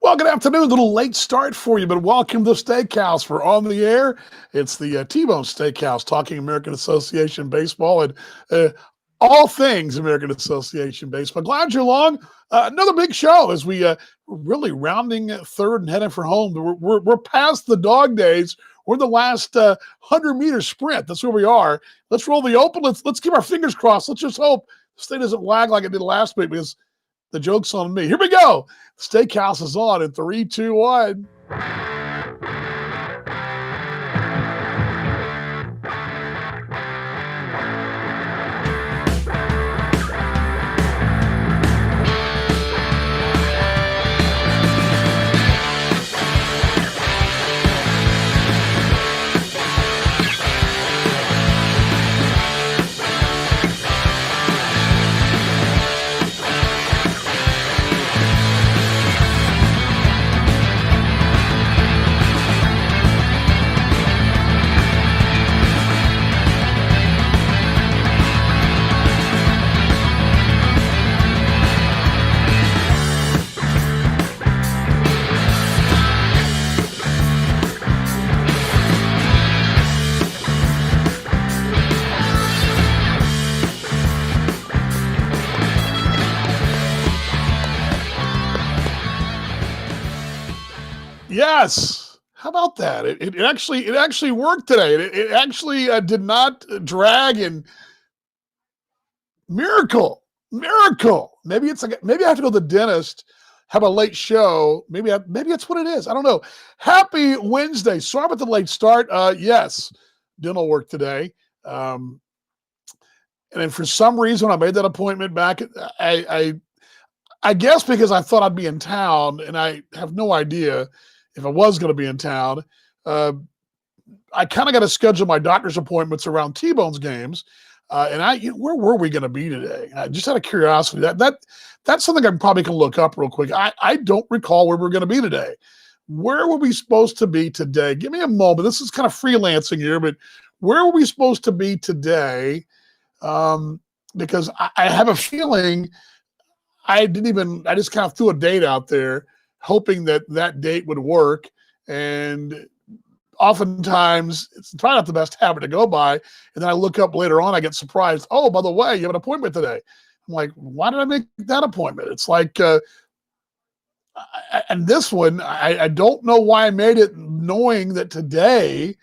Well, good afternoon. A little late start for you, but welcome to Steakhouse. We're on the air. It's the T-Bone Steakhouse, talking American Association baseball and all things American Association baseball. Glad you're along. Another big show as we really rounding third and heading for home. We're past the dog days. We're in the last 100-meter sprint. That's where we are. Let's roll the open. Let's keep our fingers crossed. Let's just hope this thing doesn't lag like it did last week, because the joke's on me. Here we go. Steakhouse is on in 3, 2, 1. Yes. How about that? It actually worked today. It actually did not drag, and miracle. Maybe maybe I have to go to the dentist, have a late show. Maybe that's what it is. I don't know. Happy Wednesday. Sorry about the late start. Yes, dental work today. And then for some reason I made that appointment back. I guess because I thought I'd be in town, and I have no idea if I was going to be in town. I kind of got to schedule my doctor's appointments around T-Bone's games. Where were we going to be today? Just out of curiosity, that's something I probably can look up real quick. I don't recall where we're going to be today. Where were we supposed to be today? Give me a moment. This is kind of freelancing here, but where were we supposed to be today? Because I have a feeling I just kind of threw a date out there, hoping that date would work. And oftentimes it's probably not the best habit to go by. And then I look up later on, I get surprised. Oh, by the way, you have an appointment today. I'm like, why did I make that appointment? It's like, and this one, I don't know why I made it, knowing that today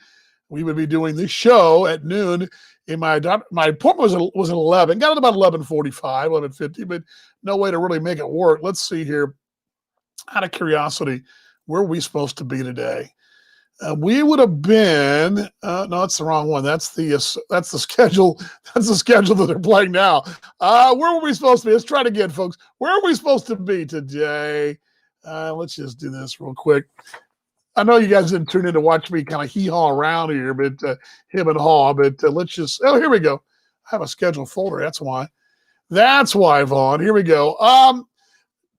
we would be doing this show at noon. My appointment was at 11, got it about 11:45, 11:50, but no way to really make it work. Let's see here. Out of curiosity, where are we supposed to be today? We would have been. No, that's the wrong one. That's the schedule. That's the schedule that they're playing now. Where were we supposed to be? Let's try it again, folks. Where are we supposed to be today? Let's just do this real quick. I know you guys didn't tune in to watch me kind of hee-haw around here, but him and haw. But let's just. Oh, here we go. I have a schedule folder. That's why. That's why, Vaughn. Here we go.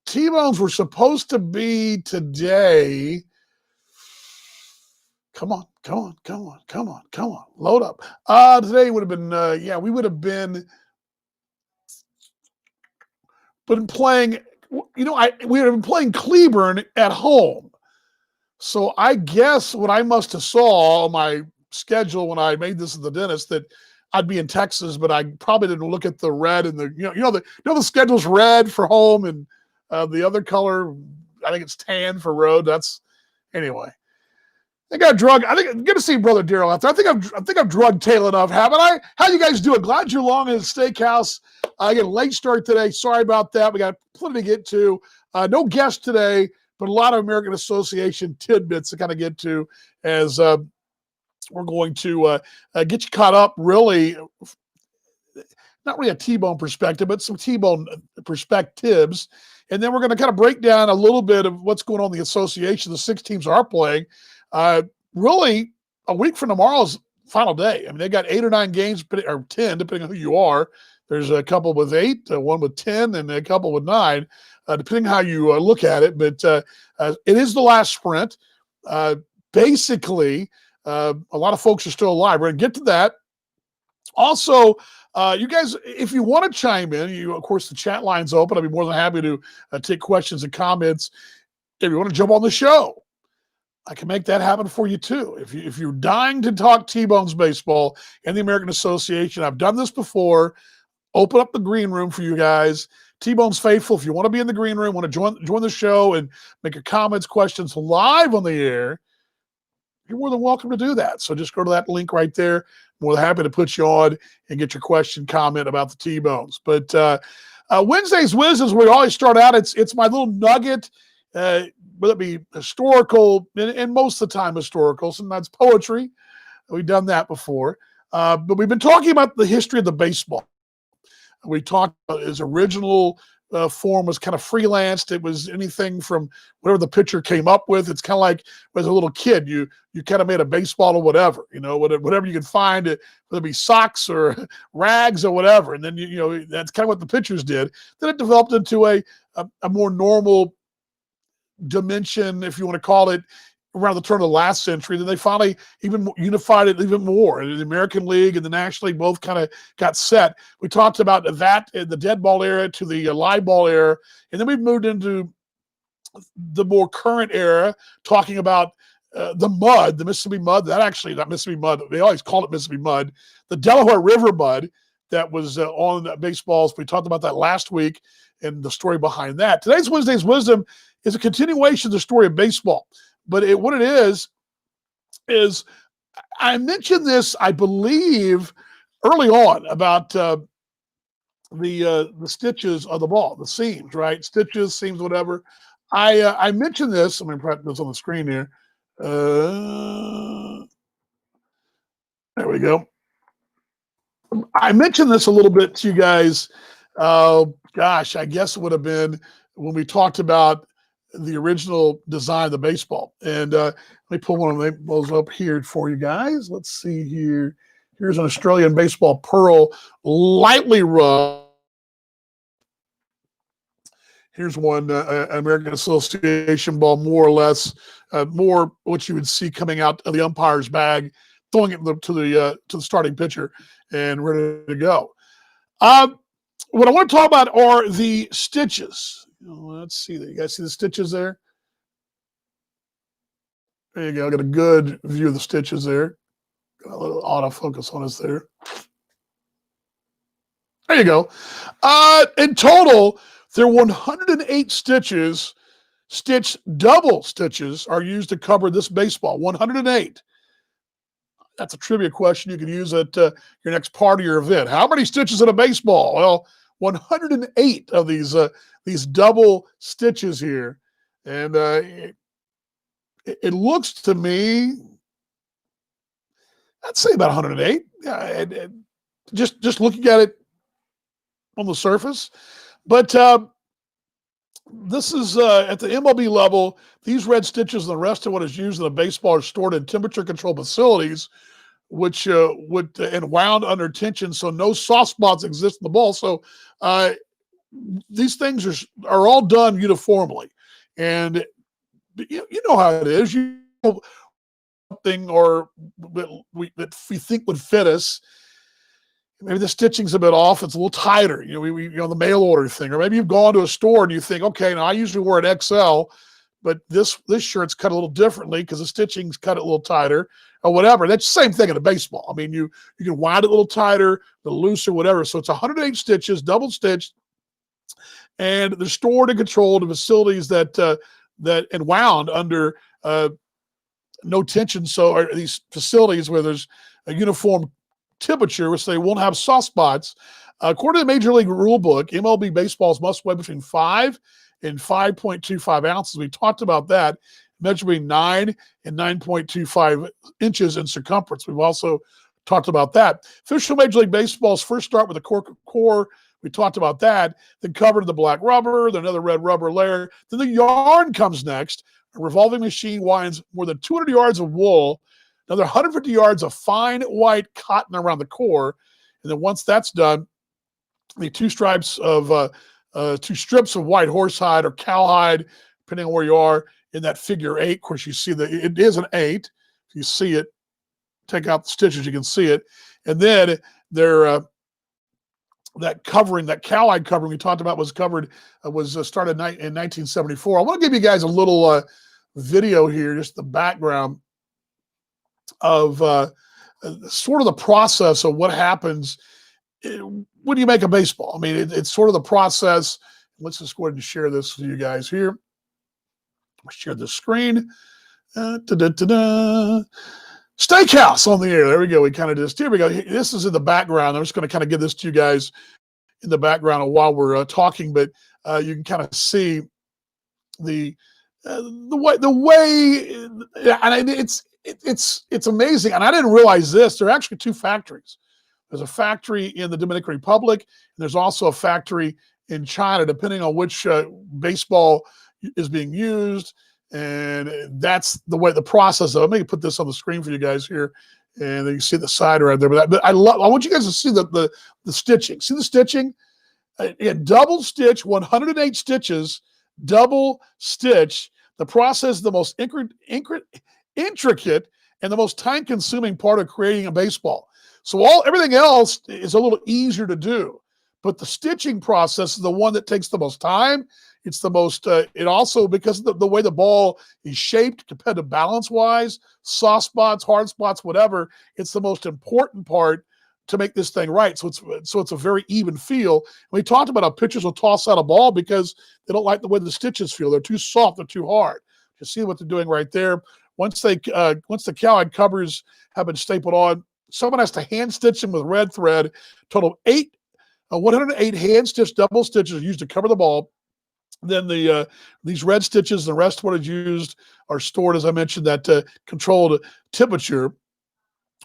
T-Bones were supposed to be today. Come on. Load up. Today would have been, we would have been playing, we would have been playing Cleburne at home. So I guess what I must have saw on my schedule when I made this at the dentist, that I'd be in Texas, but I probably didn't look at the red and the schedule's red for home, and the other color, I think it's tan for road. Anyway. I got drug. I think good to see Brother Daryl out there. I think I've drugged tail enough, haven't I? How you guys doing? Glad you're along in the Steakhouse. I get a late start today. Sorry about that. We got plenty to get to. No guest today, but a lot of American Association tidbits to kind of get to as we're going to get you caught up. Really, not really a T-Bone perspective, but some T-Bone perspectives. And then we're going to kind of break down a little bit of what's going on in the association. The 6 teams are playing. Really, a week from tomorrow's final day. I mean, they got 8 or 9 games, or 10, depending on who you are. There's a couple with 8, one with 10, and a couple with 9, depending how you look at it. But it is the last sprint. Basically, a lot of folks are still alive. We're going to get to that. Also, you guys, if you want to chime in, of course, the chat line's open. I'd be more than happy to take questions and comments. if you want to jump on the show, I can make that happen for you too. If you're dying to talk T-Bones baseball and the American Association, I've done this before. Open up the green room for you guys. T-Bones faithful, if you want to be in the green room, want to join the show and make your comments, questions live on the air, you're more than welcome to do that. So just go to that link right there. More than happy to put you on and get your question, comment about the T-Bones. But Wednesday's Wisdoms, where we always start out, it's my little nugget, whether it be historical, and most of the time historical, sometimes poetry. We've done that before. But we've been talking about the history of the baseball. We talked about his original form was kind of freelanced. It was anything from whatever the pitcher came up with. It's kind of like as a little kid, you kind of made a baseball or whatever, whatever you could find, whether it be socks or rags or whatever. And then, that's kind of what the pitchers did. Then it developed into a more normal dimension, if you want to call it, around the turn of the last century. Then they finally even unified it even more. And the American League and the National League both kind of got set. We talked about that in the dead ball era to the live ball era. And then we moved into the more current era, talking about the mud, the Mississippi mud. Not Mississippi mud. They always called it Mississippi mud. The Delaware River mud that was on baseballs. We talked about that last week and the story behind that. Today's Wednesday's Wisdom is a continuation of the story of baseball. But what it is I mentioned this, I believe, early on about the stitches of the ball, the seams, right? Stitches, seams, whatever. I mentioned this. I'm going to put this on the screen here. There we go. I mentioned this a little bit to you guys. Gosh, I guess it would have been when we talked about the original design of the baseball. And let me pull one of those up here for you guys. Let's see here. Here's an Australian baseball pearl, lightly rubbed. Here's one American Association ball, more or less, more what you would see coming out of the umpire's bag, throwing it to the starting pitcher and ready to go. What I want to talk about are the stitches. Let's see. You guys see the stitches there? There you go. I got a good view of the stitches there. Got a little autofocus on us there. There you go. In total, there are 108 stitches. Double stitches are used to cover this baseball. 108. That's a trivia question you can use at your next party or event. How many stitches in a baseball? Well, 108 of these double stitches here. And it looks to me, I'd say about 108. Yeah, just looking at it on the surface. But this is at the MLB level, these red stitches and the rest of what is used in a baseball are stored in temperature-controlled facilities, which would and wound under tension, so no soft spots exist in the ball. So these things are all done uniformly, and you know how it is. You know, something or that we think would fit us. Maybe the stitching's a bit off. It's a little tighter. We the mail order thing, or maybe you've gone to a store and you think, okay, now I usually wear an XL, but this shirt's cut a little differently because the stitching's cut a little tighter or whatever. That's the same thing in a baseball. I mean, you can wind it a little tighter, a little looser, whatever. So it's 108 stitches, double stitched, and they're stored and controlled in facilities that and wound under no tension. So are these facilities where there's a uniform temperature, which they won't have soft spots. According to the Major League Rule Book, MLB baseballs must weigh between 5 and 5.25 ounces. We talked about that, measured between 9 and 9.25 inches in circumference. We've also talked about that. Official Major League Baseballs first start with a core. We talked about that. Then covered in the black rubber, then another red rubber layer. Then the yarn comes next. A revolving machine winds more than 200 yards of wool, another 150 yards of fine white cotton around the core. And then once that's done, the two strips of white horsehide or cowhide, depending on where you are, in that figure 8. Of course, you see that it is an 8. If you see it, take out the stitches, you can see it. And then they're that covering, that cowhide covering we talked about was started in 1974. I want to give you guys a little video here, just the background of sort of the process of what happens when you make a baseball. I mean, it's sort of the process. Let's just go ahead and share this with you guys here. I'll share the screen. Steakhouse on the air. There we go. Here we go. This is in the background. I'm just going to kind of give this to you guys in the background while we're talking, but you can kind of see the way, and it's amazing. And I didn't realize this. There are actually two factories. There's a factory in the Dominican Republic, and there's also a factory in China, depending on which baseball is being used. And that's the way the process of it. Let me put this on the screen for you guys here, and then you see the side right there. But I want you guys to see the stitching. See the stitching? Double stitch, 108 stitches, double stitch. The process is the most intricate and the most time-consuming part of creating a baseball. So everything else is a little easier to do, but the stitching process is the one that takes the most time. It's the most, it also, because of the way the ball is shaped, competitive balance-wise, soft spots, hard spots, whatever, it's the most important part to make this thing right. So it's a very even feel. We talked about how pitchers will toss out a ball because they don't like the way the stitches feel. They're too soft, they're too hard. You see what they're doing right there. Once the cowhide covers have been stapled on, someone has to hand stitch them with red thread. Total 108 hand stitch double stitches are used to cover the ball. Then these red stitches, the rest of what is used, are stored, as I mentioned, at controlled temperature.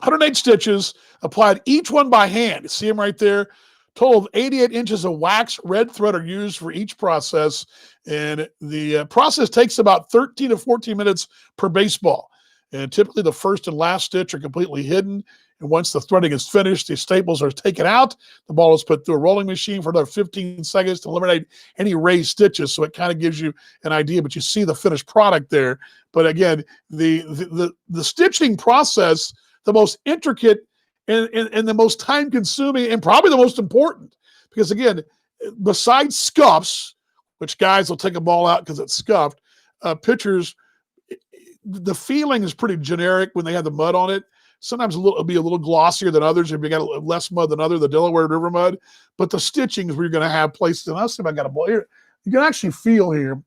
108 stitches applied, each one by hand. You see them right there. Total of 88 inches of wax red thread are used for each process, and the process takes about 13 to 14 minutes per baseball. And typically the first and last stitch are completely hidden. And once the threading is finished, the staples are taken out. The ball is put through a rolling machine for another 15 seconds to eliminate any raised stitches. So it kind of gives you an idea, but you see the finished product there. But again, the stitching process, the most intricate and the most time-consuming and probably the most important. Because again, besides scuffs, which guys will take a ball out because it's scuffed, pitchers, the feeling is pretty generic when they have the mud on it. Sometimes it'll be a little glossier than others. If you got less mud than other, the Delaware River mud. But the stitching is where you're going to have places. And let's see if I got a ball here. You can actually feel here.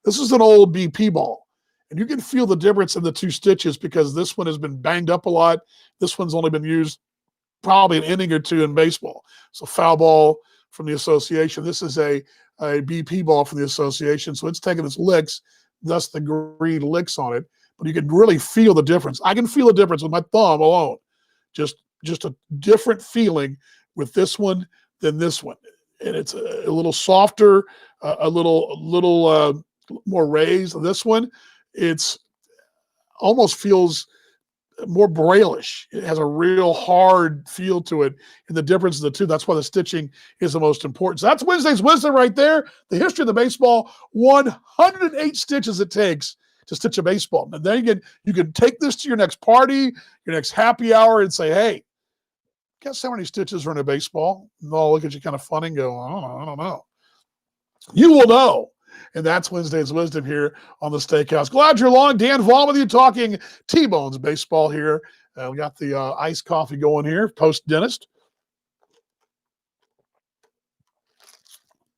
This is an old BP ball. And you can feel the difference in the two stitches because this one has been banged up a lot. This one's only been used probably an inning or two in baseball. So foul ball from the association. This is a BP ball from the association. So it's taking its licks, thus the green licks on it. But you can really feel the difference. I can feel the difference with my thumb alone. Just a different feeling with this one than this one. And it's a little softer, a little more raised. This one, it's almost feels more braille-ish. It has a real hard feel to it. And the difference of the two, that's why the stitching is the most important. So that's Wednesday's Wisdom right there. The history of the baseball, 108 stitches it takes to stitch a baseball. And then you can take this to your next party, your next happy hour, and say, hey, guess how many stitches are in a baseball? And they'll look at you kind of funny and go, I don't know. You will know. And that's Wednesday's Wisdom here on the Steakhouse. Glad you're along. Dan Vaughn with you talking T-Bones baseball here. We got the iced coffee going here, post-dentist.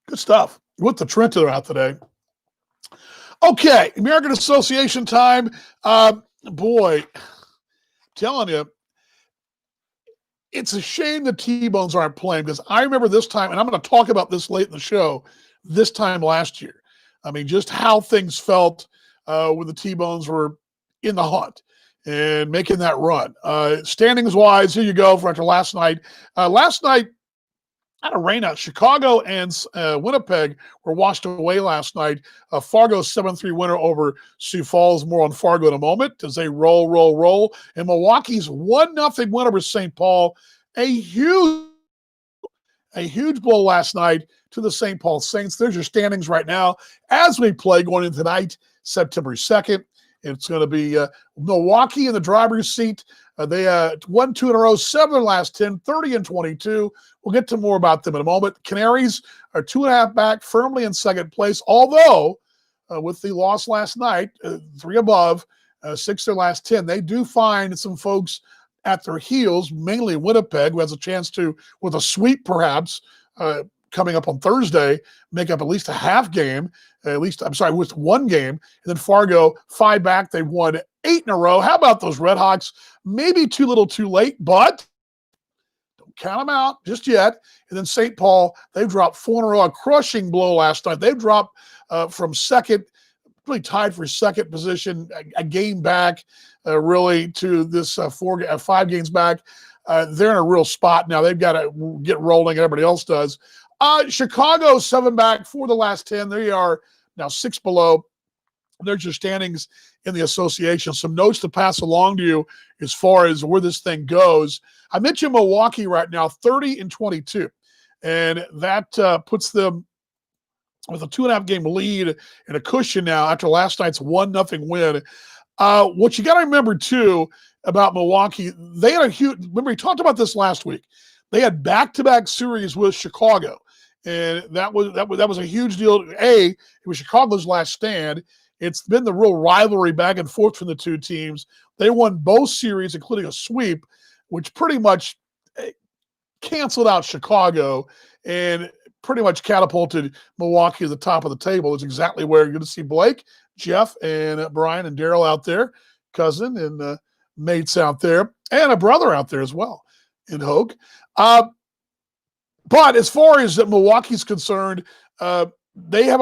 Good stuff. With the Trenta out today. Okay, American Association time. Boy, telling you, it's a shame the T-Bones aren't playing because I remember this time, and I'm going to talk about this late in the show, this time last year. I mean, just how things felt when the T-Bones were in the hunt and making that run. Standings-wise, here you go for after last night. Last night, had a rain out. Chicago and Winnipeg were washed away last night. Fargo 7-3 winner over Sioux Falls. More on Fargo in a moment as they roll. And Milwaukee's 1-0 win over St. Paul. A huge blow last night to the St. Paul Saints. There's your standings right now as we play going into tonight, September 2nd. It's going to be Milwaukee in the driver's seat They won 2 in a row, 7 of their last 10, 30-22. We'll get to more about them in a moment. Canaries are 2.5 back, firmly in second place, although with the loss last night, 3 above, 6 their last 10, they do find some folks at their heels, mainly Winnipeg, who has a chance to, with a sweep perhaps, coming up on Thursday, make up at least a half game, with one game. And then Fargo, 5 back. They've won 8 in a row. How about those Redhawks? Maybe too little too late, but don't count them out just yet. And then St. Paul, they've dropped 4 in a row, a crushing blow last night. They've dropped from second, really tied for second position, a game back, really, to this 5 games back. They're in a real spot now. They've got to get rolling. Everybody else does. Chicago, 7 back, 4 the last 10. They are now 6 below. There's your standings in the association. Some notes to pass along to you as far as where this thing goes. I mentioned Milwaukee right now, 30-22. And that puts them with a 2.5 game lead and a cushion now after last night's 1-0 win. What you got to remember, too, about Milwaukee, they had a huge – remember, we talked about this last week. They had back-to-back series with Chicago, and that was a huge deal. It was Chicago's last stand. It's been the real rivalry back and forth from the two teams. They won both series, including a sweep, which pretty much canceled out Chicago and pretty much catapulted Milwaukee to the top of the table. It's exactly where you're going to see Blake, Jeff, and Brian and Daryl out there, cousin and mates out there, and a brother out there as well in Hogue. But as far as Milwaukee's concerned, they have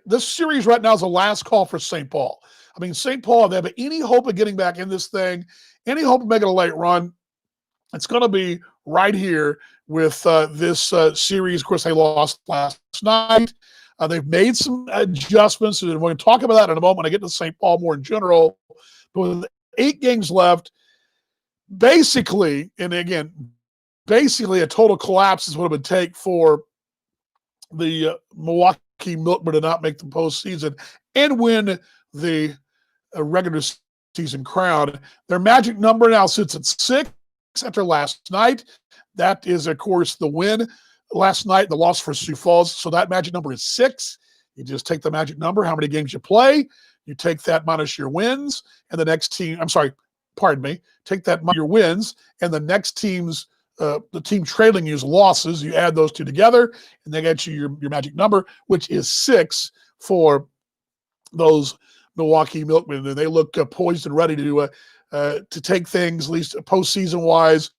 this series right now is a last call for St. Paul. I mean, St. Paul, if they have any hope of getting back in this thing, any hope of making a late run, it's going to be right here with this series. Of course, they lost last night. They've made some adjustments, and we're going to talk about that in a moment when I get to St. Paul more in general. But with 8 games left, basically a total collapse is what it would take for the Milwaukee Milkmen to not make the postseason and win the regular season crown. Their magic number now sits at 6 after last night. That is, of course, the win last night, the loss for Sioux Falls. So that magic number is 6. You just take the magic number, how many games you play. You take that minus your wins, and the next team, take that minus your wins, and the next team's the team trailing you's losses. You add those two together, and they get you your magic number, which is 6 for those Milwaukee Milkmen. And they look poised and ready to take things, at least postseason-wise.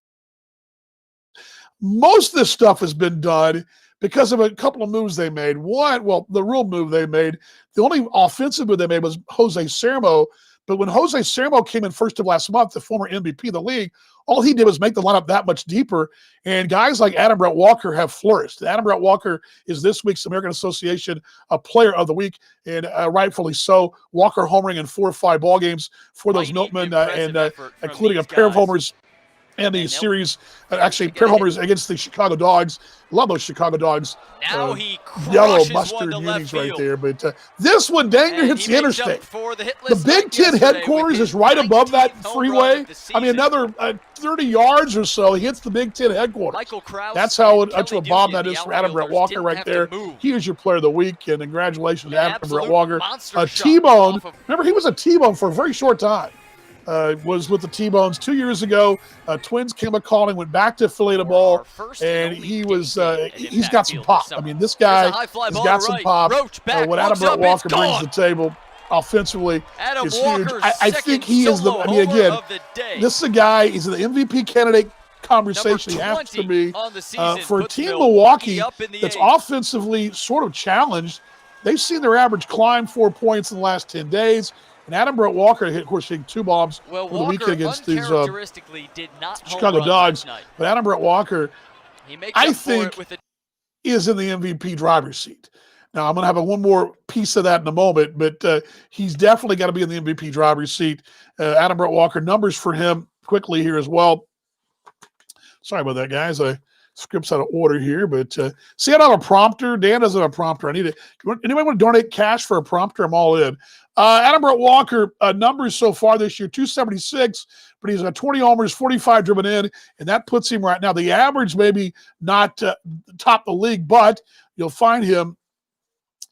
Most of this stuff has been done because of a couple of moves they made. The real move they made, the only offensive move they made was Jose Sermo. But when Jose Sermo came in first of last month, the former MVP of the league, all he did was make the lineup that much deeper. And guys like Adam Brett Walker have flourished. Adam Brett Walker is this week's American Association Player of the Week, and rightfully so. Walker homering in 4 or 5 ball games for those Milkmen, including a pair of homers and the series, actually, pair of homers against the Chicago Dogs. Love those Chicago Dogs. Now he yellow mustard unis right there. But this one, dang near hits the interstate. The Big Ten headquarters is right above that freeway. I mean, another 30 yards or so, he hits the Big Ten headquarters. That's how much of a bomb that is for Adam Brett Walker right there. He is your Player of the Week, and congratulations to Adam Brett Walker. A T-Bone. Remember, he was a T-Bone for a very short time. Was with the T-Bones 2 years ago. Twins came a-calling, went back to affiliate ball, and he's got some pop. I mean, this guy has got some pop. What Adam Brett Walker brings to the table offensively is huge. I think he is this is a guy, he's an MVP candidate conversation he has to be. For a team Milwaukee that's offensively sort of challenged, they've seen their average climb 4 points in the last 10 days. And Adam Brett Walker, of course, hit 2 bombs over the weekend against these Chicago Dogs. But Adam Brett Walker, I think, is in the MVP driver's seat. Now, I'm going to have one more piece of that in a moment, but he's definitely got to be in the MVP driver's seat. Adam Brett Walker, numbers for him quickly here as well. Sorry about that, guys. I scripts out of order here, but see, I don't have a prompter. Dan doesn't have a prompter. I need it. Anybody want to donate cash for a prompter? I'm all in. Adam Brett Walker, numbers so far this year, 276, but he's got 20 homers, 45 driven in, and that puts him right now. The average maybe not top the league, but you'll find him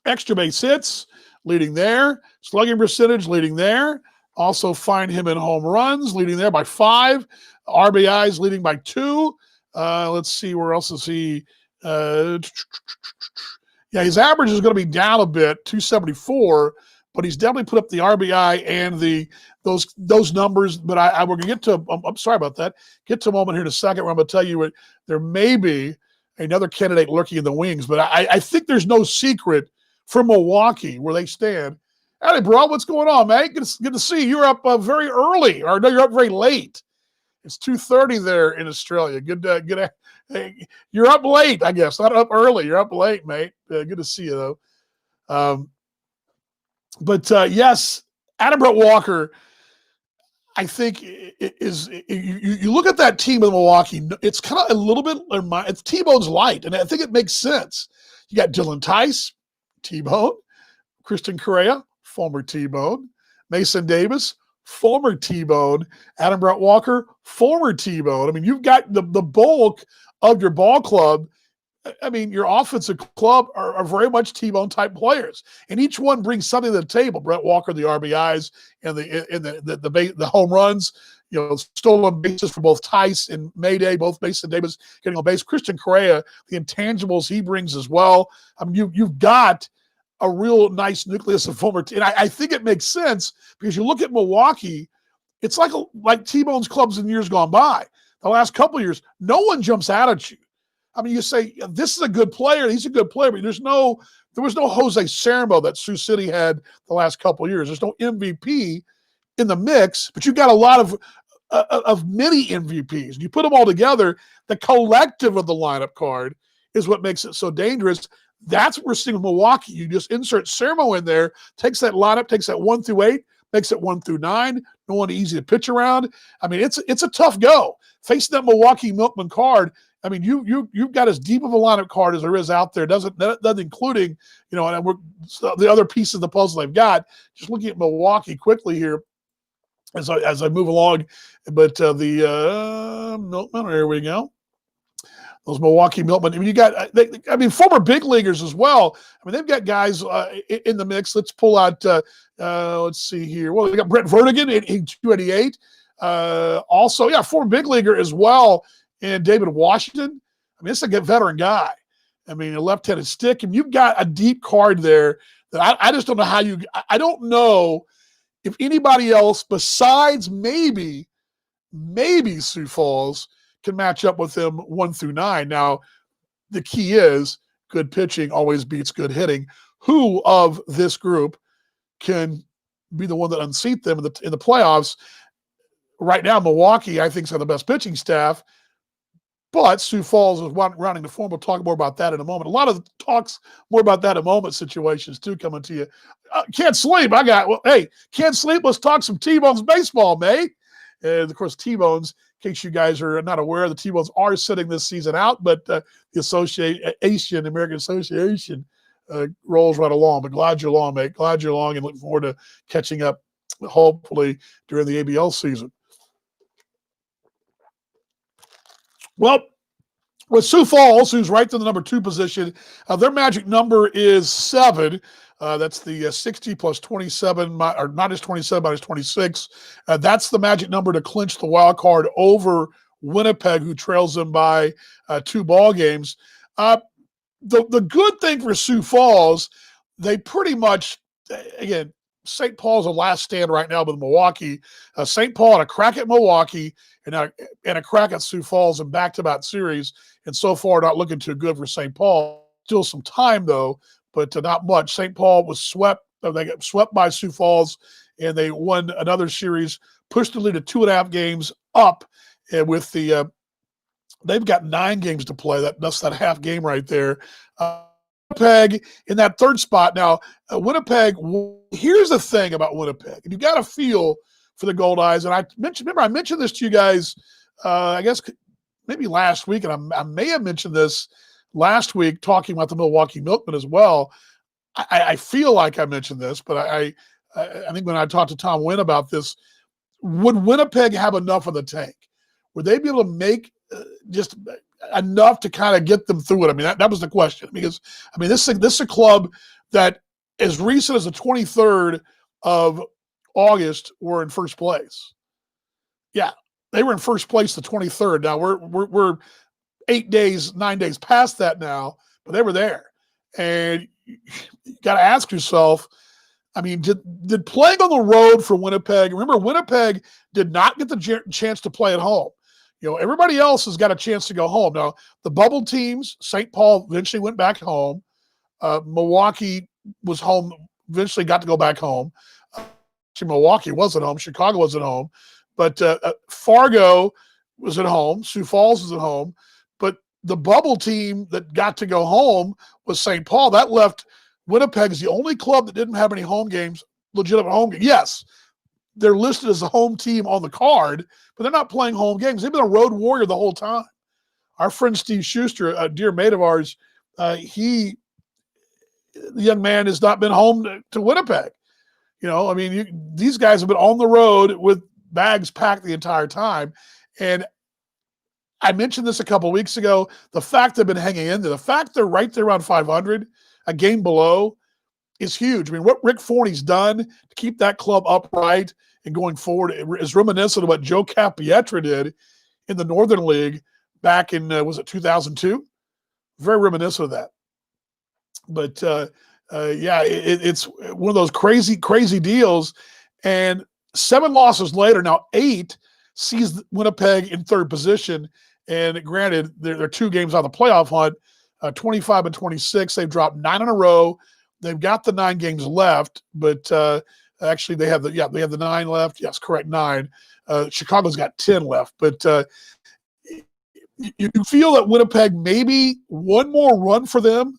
extra base hits, leading there. Slugging percentage, leading there. Also find him in home runs, leading there by 5. RBIs, leading by 2. Let's see, where else is he? Yeah, his average is going to be down a bit, 274, but he's definitely put up the RBI and those numbers. But we're going to get to, I'm sorry about that, get to a moment here in a second where I'm going to tell you what, there may be another candidate lurking in the wings, but I think there's no secret for Milwaukee where they stand. Hey, bro, what's going on, man? Good to see you. You're up very early, or no, you're up very late. It's 2:30 there in Australia. Hey, you're up late, I guess. Not up early. You're up late, mate. Good to see you, though. Yes, Adam Brett Walker, I think, is you look at that team in Milwaukee, it's kind of a little bit, it's T-Bone's light, and I think it makes sense. You got Dylan Tice, T-Bone, Christian Correa, former T-Bone, Mason Davis, former T-Bone, Adam Brett Walker, former T-Bone. I mean, you've got the bulk of your ball club. I mean, your offensive club are very much T-Bone type players, and each one brings something to the table. Brett Walker, the RBIs and the home runs, stolen bases for both Tice and Mayday, both Mason Davis getting on base. Christian Correa, the intangibles he brings as well. I mean, you've got a real nice nucleus of former team. And I think it makes sense because you look at Milwaukee, it's like T-Bone's clubs in years gone by. The last couple of years, no one jumps out at you. I mean, you say, this is a good player, he's a good player, but there was no Jose Sermo that Sioux City had the last couple of years. There's no MVP in the mix, but you've got a lot of many MVPs. You put them all together, the collective of the lineup card is what makes it so dangerous. That's what we're seeing with Milwaukee. You just insert Sermo in there, takes that lineup, takes that 1 through 8, makes it 1 through 9. No one easy to pitch around. I mean, it's a tough go. Facing that Milwaukee Milkman card, I mean, you've got as deep of a lineup card as there is out there. Doesn't including, and the other pieces of the puzzle they've got. Just looking at Milwaukee quickly here as I move along. But Milkman, here we go. Those Milwaukee Milkmen. I mean, you got, former big leaguers as well. I mean, they've got guys in the mix. Let's pull out, let's see here. Well, we got Brett Vertigan in 288. Also, yeah, former big leaguer as well, and David Washington. I mean, it's a good veteran guy. I mean, a left-handed stick, and you've got a deep card there that I just don't know how I don't know if anybody else besides maybe Sioux Falls can match up with them 1 through 9. Now, the key is good pitching always beats good hitting. Who of this group can be the one that unseat them in the playoffs? Right now, Milwaukee, I think, is the best pitching staff, but Sioux Falls is rounding the form. We'll talk more about that in a moment. A lot of talks more about that in a moment situations, too, coming to you. Can't sleep. Can't sleep. Let's talk some T-Bones baseball, mate. And, of course, T-Bones, in case you guys are not aware, the T-Bones are sitting this season out, but the American Association rolls right along. But glad you're along, mate. Glad you're along, and looking forward to catching up, hopefully, during the ABL season. Well, with Sioux Falls, who's right in the number 2 position, their magic number is 7. That's the 60 plus 27, or minus 27 minus 26. That's the magic number to clinch the wild card over Winnipeg, who trails them by 2 ball games. The good thing for Sioux Falls, they pretty much, again, St. Paul's a last stand right now with Milwaukee. St. Paul had a crack at Milwaukee and a crack at Sioux Falls in back-to-back series, and so far not looking too good for St. Paul. Still some time, though, but not much. St. Paul was swept. They got swept by Sioux Falls, and they won another series, pushed the lead to 2.5 games up, and with they've got 9 games to play. That's that half game right there. Winnipeg in that 3rd spot. Now, Winnipeg, here's the thing about Winnipeg. You got to feel for the Gold Eyes. And I mentioned this to you guys, I guess maybe last week, and I may have mentioned this last week talking about the Milwaukee Milkmen as well. I feel like I mentioned this, but I think when I talked to Tom Wynn about this, would Winnipeg have enough of the tank? Would they be able to make just enough to kind of get them through it? I mean, that was the question. Because, I mean, this is a club that as recent as the 23rd of August were in first place. Yeah, they were in first place the 23rd. Now we're 9 days past that now, but they were there. And you got to ask yourself, I mean, did playing on the road for Winnipeg, remember Winnipeg did not get the chance to play at home. You know, everybody else has got a chance to go home. Now, the bubble teams, St. Paul eventually went back home. Milwaukee was home, eventually got to go back home. Milwaukee wasn't home. Chicago wasn't home. But Fargo was at home. Sioux Falls was at home. But the bubble team that got to go home was St. Paul. That left Winnipeg as the only club that didn't have any home games, legitimate home games. Yes, they're listed as a home team on the card, but they're not playing home games. They've been a road warrior the whole time. Our friend Steve Schuster, a dear mate of ours, the young man has not been home to Winnipeg. You know, I mean, these guys have been on the road with bags packed the entire time. And I mentioned this a couple of weeks ago, the fact they've been hanging in there, the fact they're right there around 500, a game below, is huge. I mean, what Rick Forney's done to keep that club upright and going forward is reminiscent of what Joe Capietra did in the Northern League back in, was it 2002? Very reminiscent of that. But, yeah, it's one of those crazy, crazy deals. And 7 losses later, now 8 sees Winnipeg in third position. And granted, they're 2 games out of the playoff hunt, 25 and 26. They've dropped 9 in a row. They've got the 9 games left, but actually they have the 9 left. Yes, correct, 9. Chicago's got 10 left. But you feel that Winnipeg, maybe one more run for them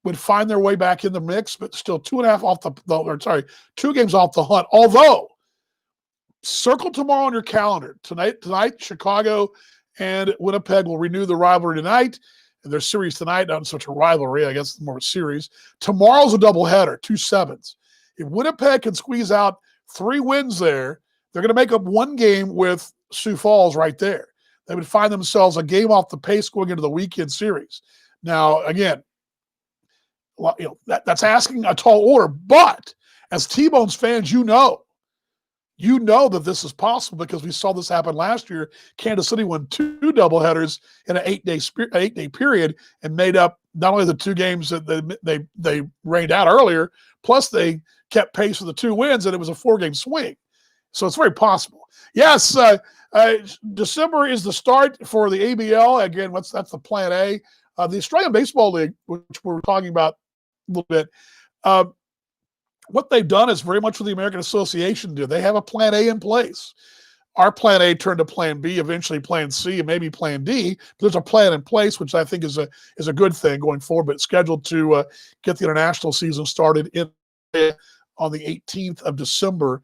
would find their way back in the mix, but still 2.5 off 2 games off the hunt. Although, circle tomorrow on your calendar. Tonight, Chicago and Winnipeg will renew the rivalry tonight. And their series tonight, not such a rivalry, I guess it's more of a series. Tomorrow's a doubleheader, 2 sevens. If Winnipeg can squeeze out 3 wins there, they're going to make up 1 game with Sioux Falls right there. They would find themselves a game off the pace going into the weekend series. Now, again, you know, that's asking a tall order, but as T-Bones fans, you know that this is possible because we saw this happen last year. Kansas City won 2 doubleheaders in an 8-day period and made up not only the 2 games that they rained out earlier, plus they kept pace with the 2 wins, and it was a 4-game swing. So it's very possible. Yes, December is the start for the ABL. Again, that's the plan A. The Australian Baseball League, which we're talking about a little bit, what they've done is very much what the American Association did. They have a plan A in place. Our plan A turned to plan B, eventually plan C, and maybe plan D. But there's a plan in place, which I think is a good thing going forward, but it's scheduled to get the international season started on the 18th of December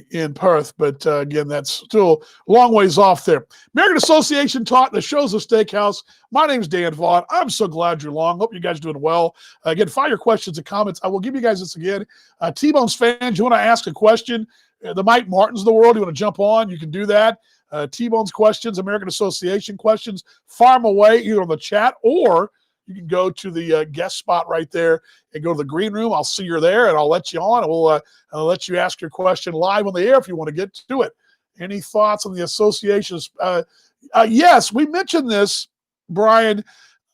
in Perth. But again, that's still a long ways off there. American Association Talk, the show's the Steakhouse. My name's Dan Vaughn. I'm so glad you're along. Hope you guys are doing well. Again, fire your questions and comments. I will give you guys this again. T-Bones fans, you want to ask a question? The Mike Martins of the world, you want to jump on? You can do that. T-Bones questions, American Association questions, fire them away either on the chat or you can go to the guest spot right there and go to the green room. I'll see you're there, and I'll let you on. I'll let you ask your question live on the air if you want to get to it. Any thoughts on the associations? Yes, we mentioned this, Brian.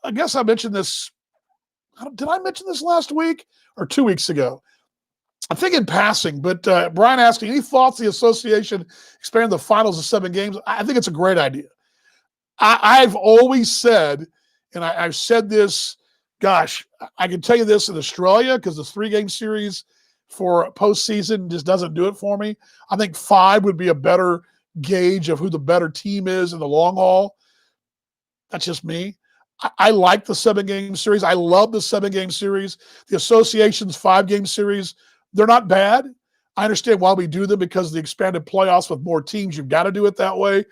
I guess I mentioned this. Did I mention this last week or 2 weeks ago? I think in passing, but Brian asking, any thoughts the association expand the finals to 7 games? I think it's a great idea. I've always said, and I've said this, gosh, I can tell you this in Australia because the 3-game series for postseason just doesn't do it for me. I think 5 would be a better gauge of who the better team is in the long haul. That's just me. I like the 7-game series. I love the 7-game series. The association's 5-game series, they're not bad. I understand why we do them because the expanded playoffs with more teams, you've got to do it that way.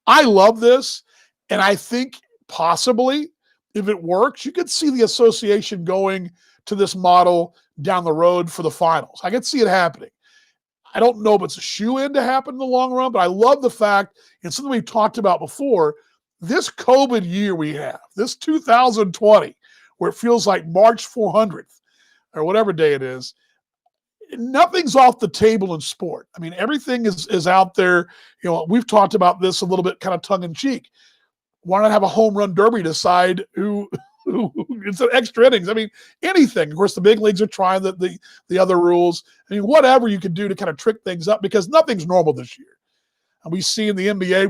I love this. And I think possibly, if it works, you could see the association going to this model down the road for the finals. I could see it happening. I don't know if it's a shoe-in to happen in the long run, but I love the fact, and something we've talked about before, this COVID year we have, this 2020, where it feels like March 400th or whatever day it is, nothing's off the table in sport. I mean, everything is out there. You know, we've talked about this a little bit kind of tongue-in-cheek. Why not have a home run derby decide who it's an extra innings? I mean, anything. Of course, the big leagues are trying the other rules. I mean, whatever you can do to kind of trick things up, because nothing's normal this year. And we see in the NBA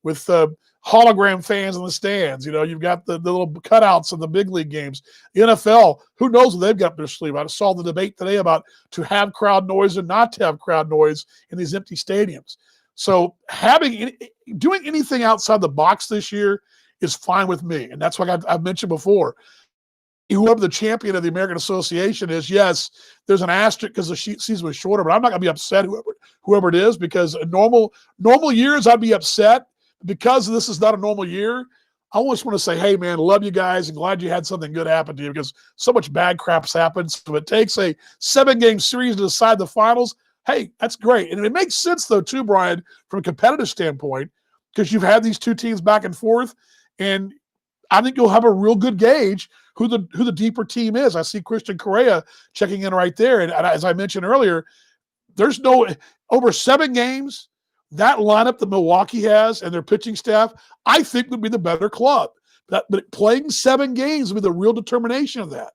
with hologram fans in the stands. You know, you've got the little cutouts in the big league games. The NFL, who knows what they've got up their sleeve? I saw the debate today about to have crowd noise and not to have crowd noise in these empty stadiums. So doing anything outside the box this year is fine with me. And that's what I've mentioned before. Whoever the champion of the American Association is, yes, there's an asterisk because the season was shorter, but I'm not going to be upset whoever it is, because in normal years I'd be upset. Because this is not a normal year, I always want to say, hey, man, love you guys and glad you had something good happen to you, because so much bad crap's happened. So it takes a 7-game series to decide the finals. Hey, that's great. And it makes sense, though, too, Brian, from a competitive standpoint, because you've had these two teams back and forth, and I think you'll have a real good gauge who the deeper team is. I see Christian Correa checking in right there. And as I mentioned earlier, there's no – over 7 games, that lineup that Milwaukee has and their pitching staff, I think would be the better club. But playing 7 games with a real determination of that.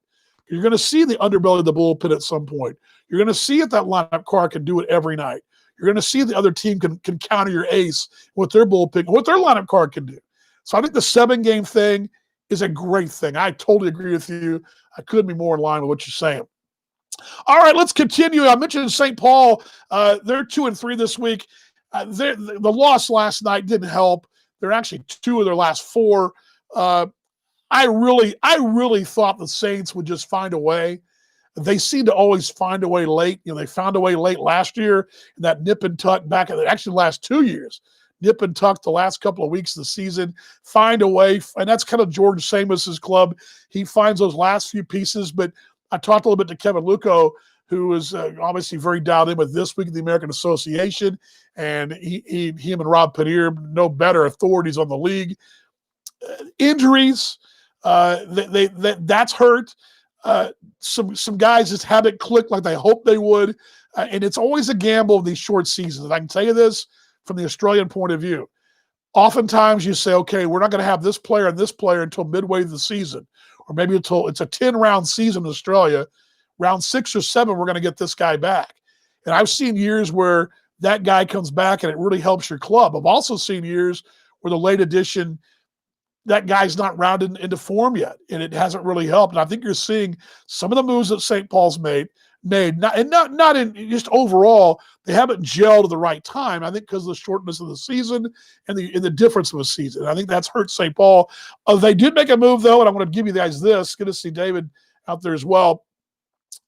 You're going to see the underbelly of the bullpen at some point. You're going to see if that lineup car can do it every night. You're going to see the other team can counter your ace, what their bullpen, what their lineup card can do. So I think the 7-game thing is a great thing. I totally agree with you. I couldn't be more in line with what you're saying. All right, let's continue. I mentioned St. Paul. They're 2-3 this week. The loss last night didn't help. They're actually 2 of their last 4. I really thought the Saints would just find a way. They seem to always find a way late. You know, they found a way late last year in that nip and tuck back in the last 2 years. Nip and tuck the last couple of weeks of the season, find a way. And that's kind of Jordan Samos's club. He finds those last few pieces. But I talked a little bit to Kevin Luco, who is obviously very dialed in with This Week in the American Association. And him and Rob Paneer, no better authorities on the league. Injuries, that's hurt. Some guys just haven't clicked like they hoped they would. And it's always a gamble of these short seasons. And I can tell you this from the Australian point of view. Oftentimes you say, okay, we're not going to have this player and this player until midway of the season, or maybe until it's a 10-round season in Australia. Round 6 or 7, we're going to get this guy back. And I've seen years where that guy comes back and it really helps your club. I've also seen years where the late addition, that guy's not rounded into form yet, and it hasn't really helped. And I think you're seeing some of the moves that St. Paul's made, not in just overall, they haven't gelled at the right time. I think because of the shortness of the season and the difference of a season. And I think that's hurt St. Paul. They did make a move, though, and I'm going to give you guys this. Good to see David out there as well.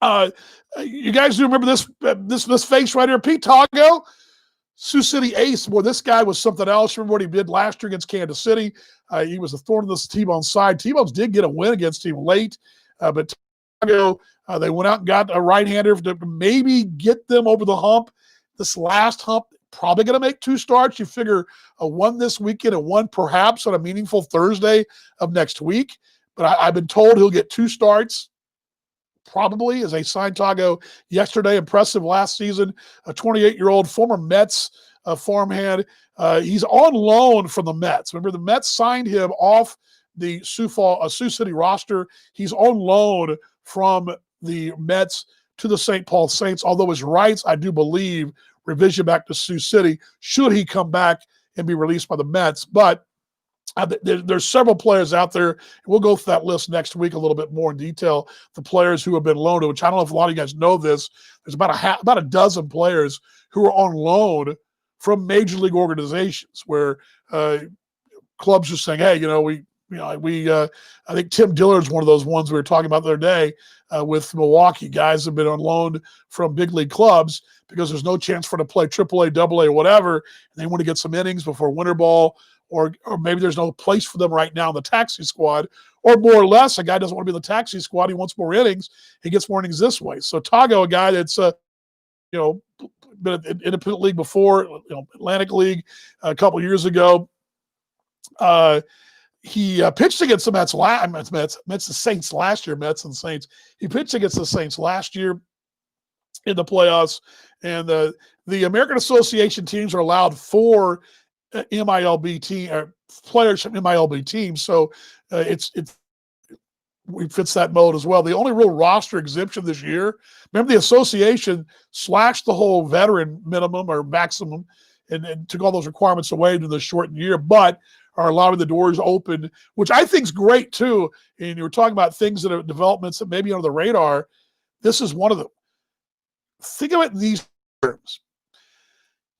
You guys do remember this face right here, Pete Tago, Sioux City ace. Boy, this guy was something else. Remember what he did last year against Kansas City? He was a thorn in the T-Bone's side. T-Bones did get a win against him late, but Tago, they went out and got a right-hander to maybe get them over the hump. This last hump, probably going to make 2 starts. You figure a 1 this weekend and 1 perhaps on a meaningful Thursday of next week. But I've been told he'll get 2 starts. Probably, as they signed Tago yesterday. Impressive last season. A 28-year-old former Mets farmhand. He's on loan from the Mets. Remember, the Mets signed him off the Sioux City roster. He's on loan from the Mets to the St. Paul Saints, although his rights, I do believe, revision back to Sioux City should he come back and be released by the Mets. But there's several players out there. We'll go through that list next week a little bit more in detail. The players who have been loaned, which I don't know if a lot of you guys know this. There's about a dozen players who are on loan from major league organizations where clubs are saying, hey, I think Tim Dillard's one of those ones we were talking about the other day with Milwaukee. Guys have been on loan from big league clubs because there's no chance for them to play AAA, AA, or whatever. And they want to get some innings before winter ball or maybe there's no place for them right now in the taxi squad, or more or less, a guy doesn't want to be in the taxi squad. He wants more innings. He gets more innings this way. So Tago, a guy that's been in independent league before, Atlantic League a couple of years ago. He pitched against the Mets, the Saints last year, Mets and Saints. He pitched against the Saints last year in the playoffs. And the American Association teams are allowed 4 MILB team or players from MILB teams. So it fits that mode as well. The only real roster exemption this year, remember the association slashed the whole veteran minimum or maximum and took all those requirements away to the shortened year, but are allowing the doors open, which I think is great too. And you were talking about things that are developments that maybe under the radar. This is one of them. Think of it in these terms.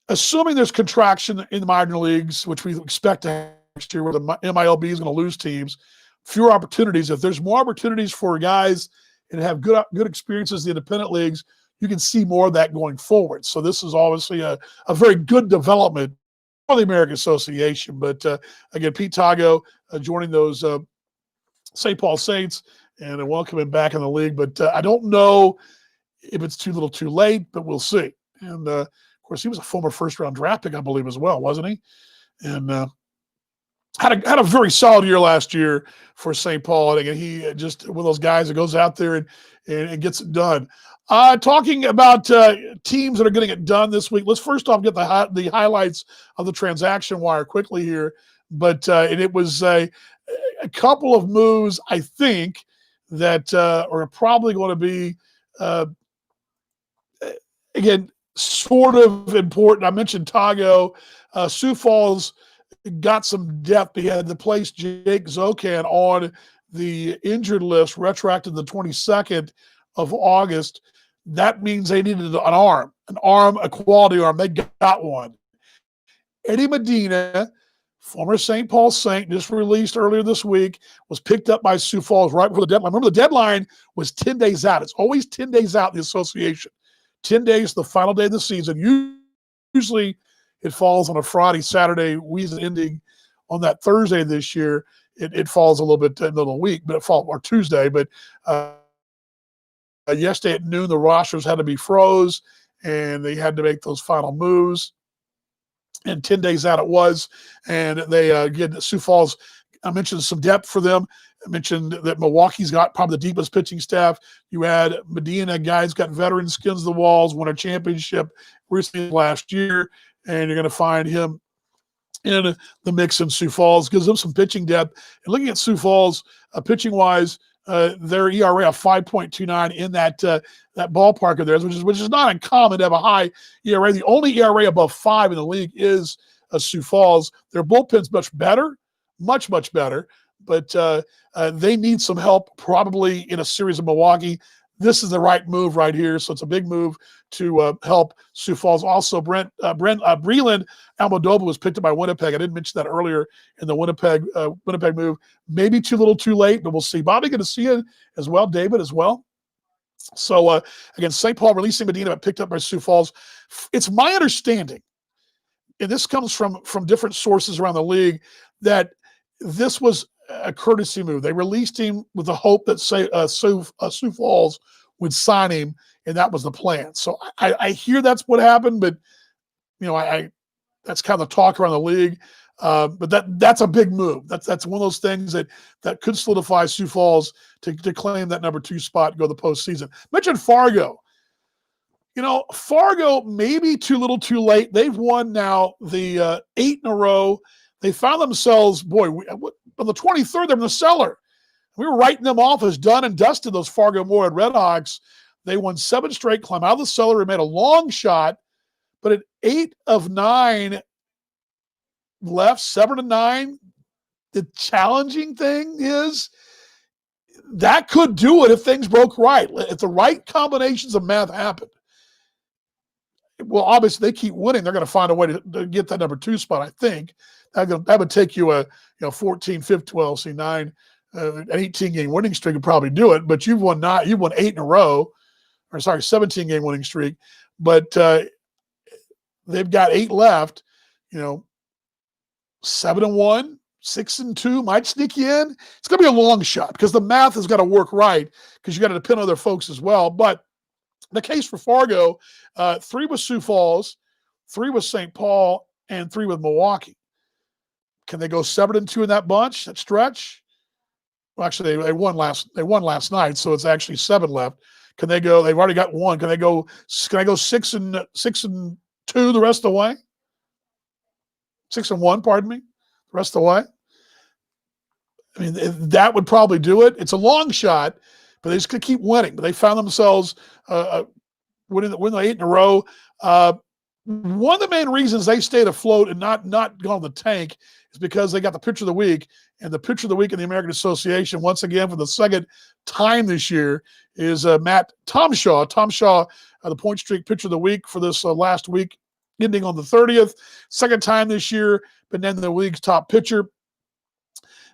Assuming there's contraction in the minor leagues, which we expect to have next year, where the MILB is going to lose teams, fewer opportunities. If there's more opportunities for guys and have good experiences in the independent leagues, you can see more of that going forward. So this is obviously a very good development for the American Association. But again, Pete Tago joining those St. Paul Saints and welcome him back in the league. But I don't know if it's too little too late, but we'll see. And of course, he was a former first-round draft pick, I believe, as well, wasn't he? And had a very solid year last year for St. Paul. And again, he just one of those guys that goes out there and gets it done. Talking about teams that are getting it done this week, let's first off get the highlights of the transaction wire quickly here. But and it was a couple of moves, I think, that are probably going to be, again, sort of important. I mentioned Tago. Sioux Falls got some depth. He had to place Jake Zokan on the injured list, retroactive to the 22nd of August. That means they needed an arm, a quality arm. They got one. Eddie Medina, former St. Paul Saint, just released earlier this week, was picked up by Sioux Falls right before the deadline. Remember, the deadline was 10 days out. It's always 10 days out in the association. 10 days, the final day of the season. Usually it falls on a Friday, Saturday, ending on that Thursday this year. It falls a little bit into the week, but it falls or Tuesday. But yesterday at noon, the rosters had to be froze, and they had to make those final moves. And 10 days out it was, and they get Sioux Falls. I mentioned some depth for them. I mentioned that Milwaukee's got probably the deepest pitching staff. You add Medina, guys got veteran skins to the walls, won a championship recently last year, and you're going to find him in the mix in Sioux Falls. Gives them some pitching depth. And looking at Sioux Falls, pitching-wise, their ERA of 5.29 in that ballpark of theirs, which is not uncommon to have a high ERA. The only ERA above 5 in the league is Sioux Falls. Their bullpen's much better, much better, but they need some help probably in a series of Milwaukee. This is the right move right here, so it's a big move to help Sioux Falls. Also, Breland Almodovar was picked up by Winnipeg. I didn't mention that earlier in the Winnipeg move. Maybe too little too late, but we'll see. Bobby, good to see you as well. David as well. So, again, St. Paul releasing Medina, but picked up by Sioux Falls. It's my understanding, and this comes from different sources around the league, that this was a courtesy move. They released him with the hope that Sioux Falls would sign him, and that was the plan. So I hear that's what happened, but that's kind of the talk around the league. But that's a big move. That's one of those things that could solidify Sioux Falls to claim that number 2 spot and go to the postseason. Mentioned Fargo. Fargo maybe too little too late. They've won now the 8 in a row. They found themselves, on the 23rd, they're in the cellar. We were writing them off as done and dusted, those Fargo Moorhead Redhawks. They won 7 straight, climbed out of the cellar, and made a long shot. But at 8 of 9 left, 7 to 9, the challenging thing is that could do it if things broke right. If the right combinations of math happened. Well, obviously, they keep winning. They're going to find a way to get that number 2 spot, I think. That would take you a 14, 15, 12, 9, an 18-game winning streak would probably do it. But you've won 8 in a row, 17-game winning streak. But they've got 8 left. 7-1, 6-2 might sneak you in. It's going to be a long shot because the math has got to work right because you got to depend on other folks as well. But the case for Fargo, 3 with Sioux Falls, 3 with St. Paul, and 3 with Milwaukee. Can they go 7-2 in that bunch, that stretch? Well, actually, they won last night, so it's actually 7 left. Can they go? They've already got 1. Can I go 6-2 the rest of the way? 6-1, pardon me, the rest of the way. I mean, that would probably do it. It's a long shot, but they just could keep winning. But they found themselves winning 8 in a row. One of the main reasons they stayed afloat and not gone in the tank is because they got the pitcher of the week, and the pitcher of the week in the American Association, once again for the second time this year, is Matt Tomshaw. Tomshaw, the Point Streak pitcher of the week for this last week, ending on the 30th. Second time this year, been named the league's top pitcher.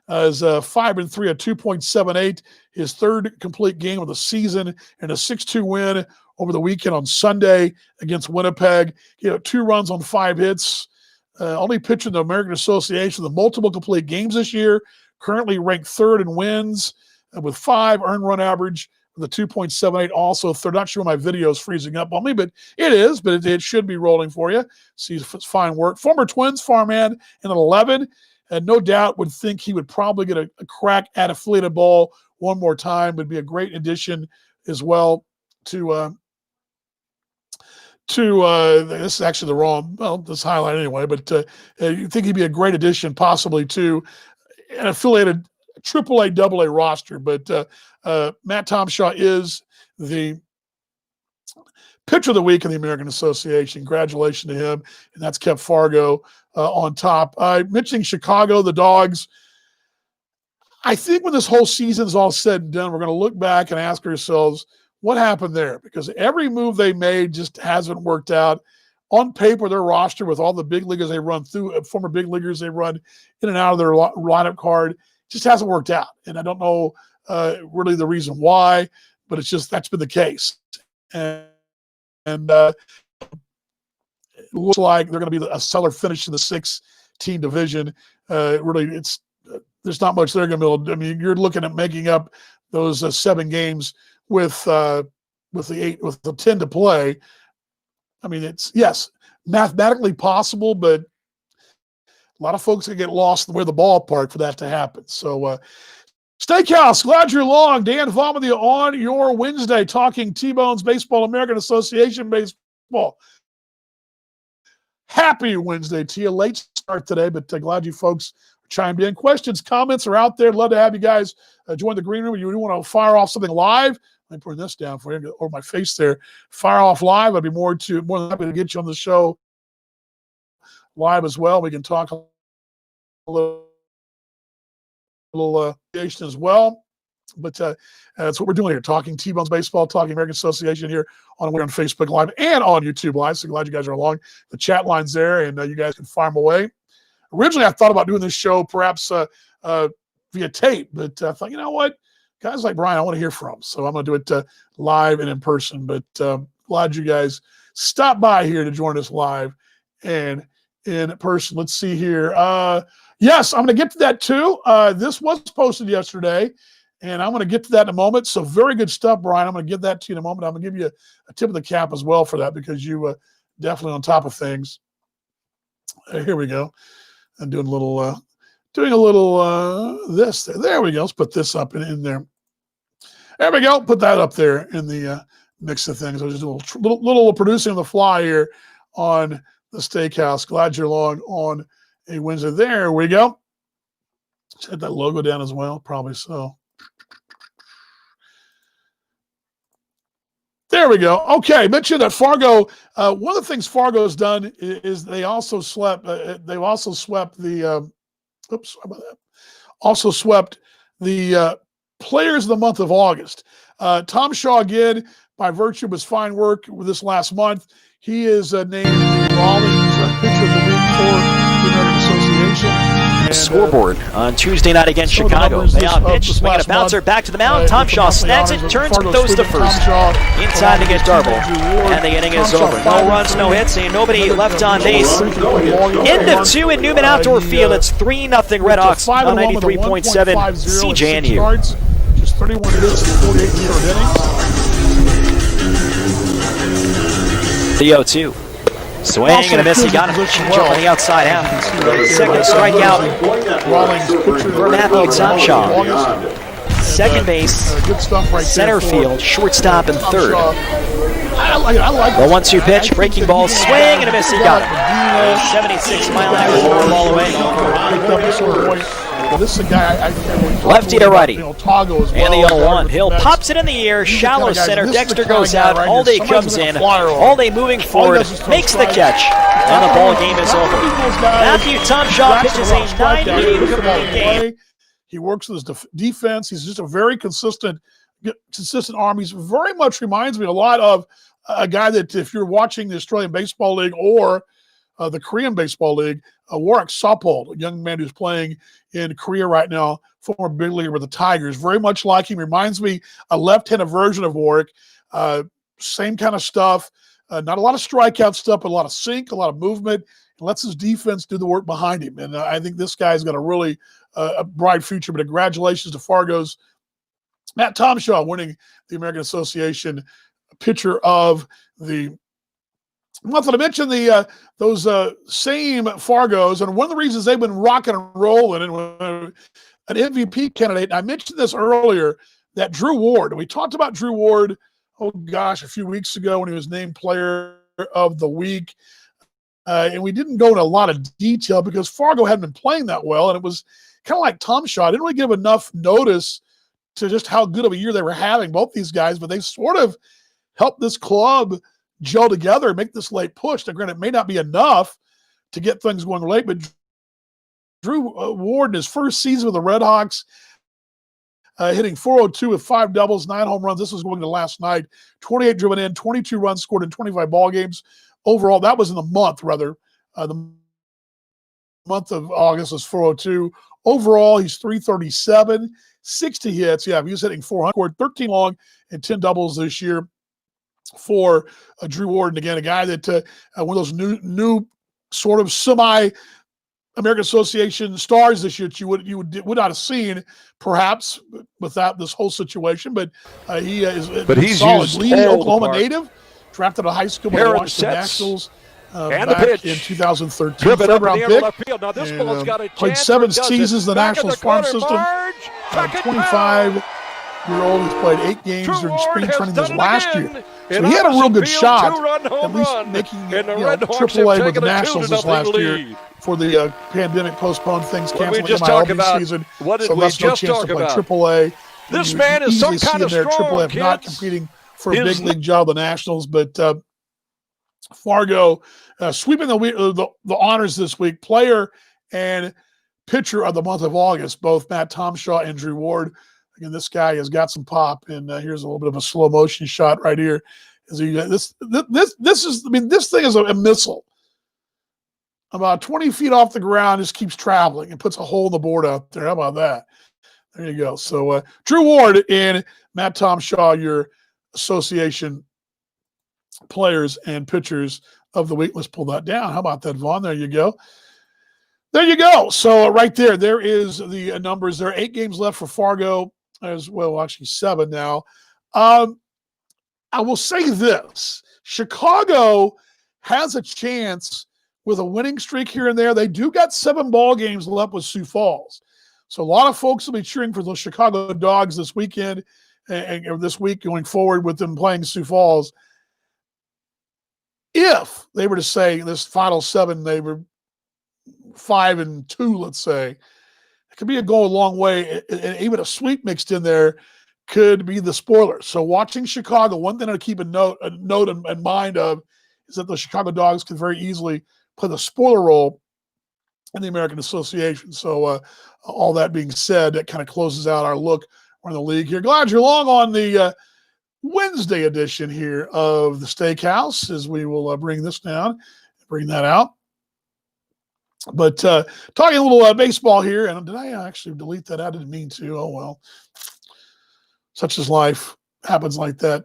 Is 5-3 at 2.78. His third complete game of the season, and a 6-2 win over the weekend on Sunday against Winnipeg. 2 runs on 5 hits. Only pitcher in the American Association with multiple complete games this year. Currently ranked 3rd in wins with 5 earned run average with a 2.78. Also third. Not sure my video is freezing up on me, but it is. But it should be rolling for you. See if it's fine work. Former Twins farmhand in an 11. And no doubt would think he would probably get a crack at affiliated ball one more time. Would be a great addition as well to this is actually the wrong, well, this highlight anyway, but you think he'd be a great addition possibly to an affiliated AAA, AA roster. But Matt Tomshaw is the pitcher of the week in the American Association. Congratulations to him, and that's kept Fargo on top. Mentioning Chicago, the Dogs, I think when this whole season's all said and done, we're going to look back and ask ourselves, what happened there? Because every move they made just hasn't worked out. On paper, their roster with all the big leaguers they run through, former big leaguers they run in and out of their lineup card, just hasn't worked out. And I don't know really the reason why, but it's just that's been the case. And it looks like they're going to be a stellar finish in the 6-team division. Really, there's not much they're going to be able to do. I mean, you're looking at making up those 7 games with the 10 to play. I mean, it's, yes, mathematically possible, but a lot of folks can get lost in the ballpark for that to happen. So, Steakhouse, glad you're along. Dan Vaughn with you on your Wednesday, talking T-Bones baseball, American Association baseball. Happy Wednesday to you. Late start today, but glad you folks chimed in. Questions, comments are out there. Love to have you guys join the green room. If you want to fire off something live, let me put this down for you, or my face there. Fire off live. I'd be more than happy to get you on the show live as well. We can talk a little as well. But that's what we're doing here, talking T-Bones baseball, talking American Association here on Facebook Live and on YouTube Live. So glad you guys are along. The chat line's there, and you guys can fire them away. Originally, I thought about doing this show perhaps via tape, but I thought, you know what? Guys like Brian, I want to hear from. So I'm going to do it live and in person. But glad you guys stopped by here to join us live and in person. Let's see here. Yes, I'm going to get to that too. This was posted yesterday, and I'm going to get to that in a moment. So very good stuff, Brian. I'm going to give that to you in a moment. I'm going to give you a tip of the cap as well for that, because you definitely on top of things. Here we go. I'm doing a little this there. There we go. Let's put this up in there. There we go. Put that up there in the mix of things. I was just doing a little producing on the fly here on the Steakhouse. Glad you're along on a Wednesday. There we go. Let's hit that logo down as well. Probably so. There we go. Okay, mentioned that Fargo. One of the things Fargo's done is they also swept. They've also swept the. Oops, how about that? Also swept the Players of the month of August. Tom Shaw again, by virtue of his fine work with this last month, he is named Raleigh's Pitcher of the Week for the American Association. scoreboard on Tuesday night against Chicago. Payout pitch, swinging a bouncer back to the mound. Tom Shaw snags it, turns, throws to first. In time to get Darble, and the inning is over. No runs, no hits, and nobody left on base. End of 2 at Newman Outdoor Field. It's 3-0 Redhawks on 93.7 CJNU. Just 31 hits in 48 innings. The 0-2. Swing and a miss. He got him. Jump on the outside out. Second strikeout for Matthew Tomshaw. Second base, center field, shortstop, and third. The 1-2 pitch, breaking ball, swing and a miss. He got it. 76 mile an hour ball away. Well, this is a guy lefty to righty, and the 0-1. Hill pops it in the air, shallow center. Dexter goes out. All-Day comes in. All-Day moving forward, makes the catch, and the ball game is over. Matthew Tomshaw pitches a 9-inning complete game. He works with his defense. He's just a very consistent arm. He's very much reminds me a lot of a guy that if you're watching the Australian Baseball League or the Korean Baseball League, Warwick Sopol, a young man who's playing in Korea right now, former big leaguer with the Tigers. Very much like him. Reminds me a left-handed version of Warwick. Same kind of stuff. Not a lot of strikeout stuff, but a lot of sink, a lot of movement. And lets his defense do the work behind him. And I think this guy's got a really a bright future. But congratulations to Fargo's Matt Tomshaw winning the American Association Pitcher of the Month. I mentioned those same Fargos, and one of the reasons they've been rocking and rolling, and an MVP candidate. And I mentioned this earlier, that Drew Ward. We talked about Drew Ward, oh gosh, a few weeks ago when he was named Player of the Week. And we didn't go into a lot of detail because Fargo hadn't been playing that well, and it was kind of like Tomshaw. I didn't really give enough notice to just how good of a year they were having, both these guys, but they sort of helped this club gel together and make this late push. Now, granted, it may not be enough to get things going late, but Drew Ward in his first season with the Redhawks, hitting .402 with 5 doubles, 9 home runs. This was going to last night. 28 driven in, 22 runs scored in 25 ball games. Overall, that was in the month, rather. The month of August was .402. Overall, he's .337, 60 hits. Yeah, he was hitting 400, scored 13 long and 10 doubles this year for Drew Ward. And again, a guy that one of those new sort of semi-American Association stars this year that you would not have seen perhaps without this whole situation. But he is he's solid. Leading Oklahoma native, drafted out of high school by the Washington Nationals. And back in 2013, driven up third-round in pick. Left field. Now this ball's got a played chance 7 seasons in the Nationals farm system. 25-year-old who's played 8 games during spring training this last year. So he had a real good shot at least making AAA with the Nationals this last year for the pandemic postponed things, canceling the MLB season. So that's no chance to play AAA. This man is some kind of strong, AAA, kids. not competing for a big league job with the Nationals, but Fargo sweeping the honors this week, player and pitcher of the month of August, both Matt Tomshaw and Drew Ward. Again, this guy has got some pop, and here's a little bit of a slow motion shot right here. This thing is a missile. About 20 feet off the ground, just keeps traveling and puts a hole in the board out there. How about that? There you go. So Drew Ward and Matt Tomshaw, your association players and pitchers of the week. Let's pull that down. How about that, Vaughn? There you go. There you go. So right there is the numbers. There are 8 games left for Fargo as well. Actually 7 now. I will say this. Chicago has a chance with a winning streak here and there. They do got 7 ball games left with Sioux Falls. So a lot of folks will be cheering for those Chicago Dogs this weekend and this week going forward with them playing Sioux Falls. If they were to say this final 7, they were 5-2, let's say, it could be a long way. And even a sweep mixed in there could be the spoiler. So watching Chicago, one thing to keep a note in mind of is that the Chicago Dogs could very easily play the spoiler role in the American Association. So all that being said, that kind of closes out our look around the league here. Glad you're along on the Wednesday edition here of the Steakhouse, as we will bring this down, bring that out. But talking a little baseball here, and did I actually delete that? I didn't mean to. Oh, well. Such is life. Happens like that.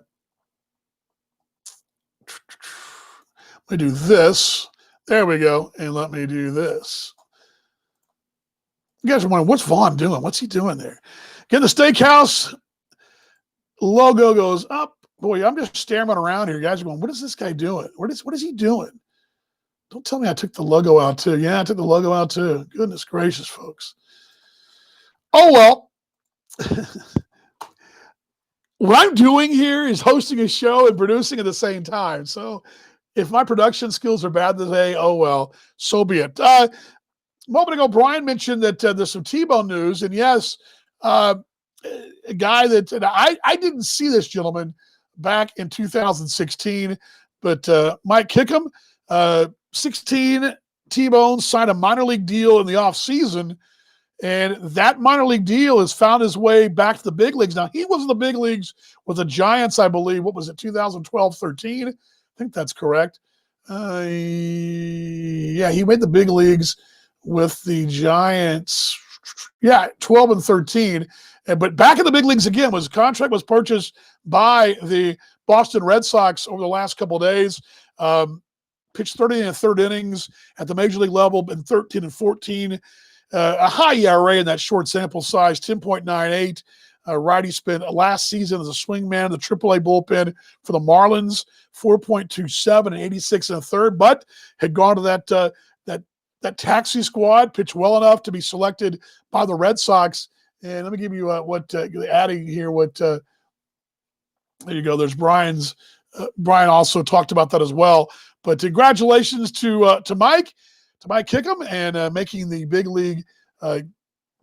Let me do this. There we go. And let me do this. You guys are wondering, what's Vaughn doing? What's he doing there? Again, the Steakhouse logo goes up. Boy, I'm just staring around here. You guys are going, what is this guy doing? What is he doing? Don't tell me I took the logo out too. Yeah, I took the logo out too. Goodness gracious, folks. Oh, well. What I'm doing here is hosting a show and producing at the same time. So if my production skills are bad today, oh, well, so be it. A moment ago, Brian mentioned that there's some T-Bone news. And yes, a guy that I didn't see this gentleman back in 2016, but Mike Kickham, 16 T-Bones, signed a minor league deal in the offseason. And that minor league deal has found his way back to the big leagues. Now, he was in the big leagues with the Giants, I believe. What was it, 2012-13? I think that's correct. Yeah, he made the big leagues with the Giants. Yeah, 12 and 13. But back in the big leagues again, his contract was purchased by the Boston Red Sox over the last couple of days. Pitched 30 and third innings at the major league level in 13 and 14. A high ERA in that short sample size, 10.98. Righty spent last season as a swingman in the AAA bullpen for the Marlins, 4.27 and 86 and a third, but had gone to that taxi squad, pitched well enough to be selected by the Red Sox. And let me give you adding here there you go. There's Brian's. Brian also talked about that as well. But congratulations to Mike Kickham and making the big league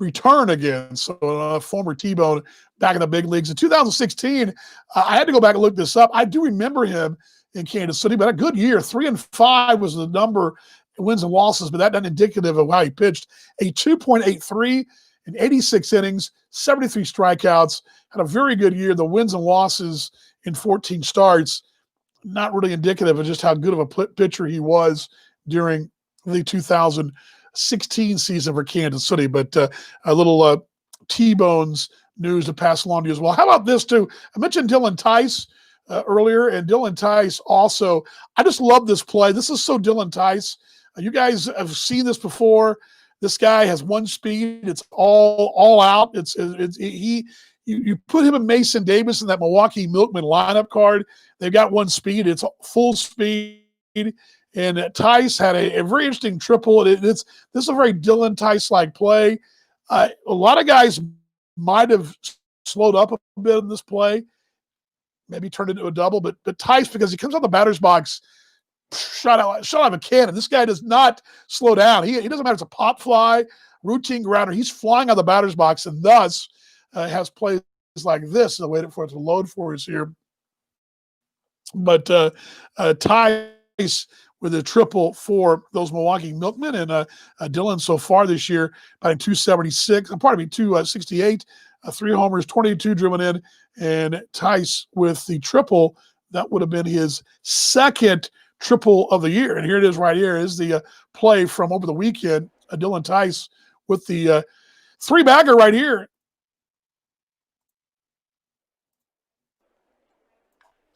return again. So former T-Bone back in the big leagues. In 2016, I had to go back and look this up. I do remember him in Kansas City, but a good year. 3-5 was the number in wins and losses, but that's not indicative of how he pitched. A 2.83 in 86 innings, 73 strikeouts, had a very good year. The wins and losses in 14 starts, not really indicative of just how good of a pitcher he was during the 2016 season for Kansas City. But a little T-Bones news to pass along to you as well. How about this too? I mentioned Dylan Tice earlier, and Dylan Tice also, I just love this play. This is so Dylan Tice. You guys have seen this before. This guy has one speed. It's all out. You put him and Mason Davis in that Milwaukee Milkman lineup card. They've got one speed. It's full speed. And Tice had a very interesting triple. This is a very Dylan Tice-like play. A lot of guys might have slowed up a bit in this play, maybe turned into a double. But Tice, because he comes out the batter's box, shot out of a cannon. This guy does not slow down. He doesn't matter if it's a pop fly, routine grounder. He's flying out of the batter's box, and thus has plays like this. The way for it to load for us here. But Tice with a triple for those Milwaukee Milkmen, and Dylan so far this year batting 268, 3 homers, 22 driven in, and Tice with the triple. That would have been his second triple of the year. And here it is right here is the play from over the weekend. Dylan Tice with the 3-bagger right here.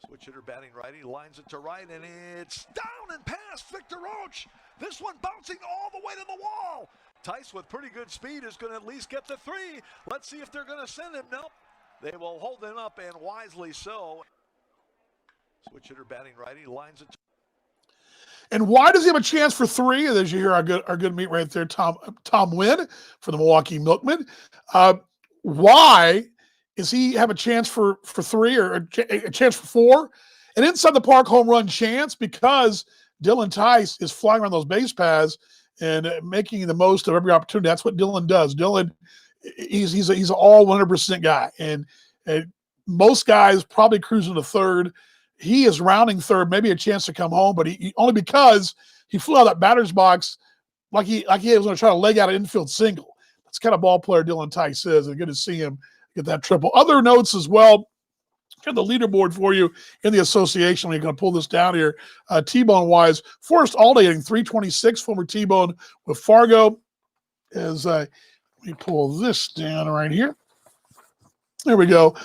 Switch hitter batting righty, lines it to right, and it's down and past Victor Roach. This one bouncing all the way to the wall. Tice with pretty good speed is going to at least get the 3. Let's see if they're going to send him. Nope. They will hold him up, and wisely so. Switch hitter batting righty, lines it to And why does he have a chance for 3? As you hear our good meet right there, Tom Wynn for the Milwaukee Milkmen. Why does he have a chance for 3 or a chance for 4? An inside the park home run chance because Dylan Tice is flying around those base paths and making the most of every opportunity. That's what Dylan does. Dylan, he's an all 100% guy, and most guys probably cruising to third. He is rounding third, maybe a chance to come home, but he only because he flew out of that batter's box like he was going to try to leg out an infield single. That's the kind of ball player Dylan Tice is, and good to see him get that triple. Other notes as well Got the leaderboard for you in the association. We're going to pull this down here. T-bone wise, Forrest Alday hitting 326, former T-bone with Fargo. As let me pull this down right here. There we go.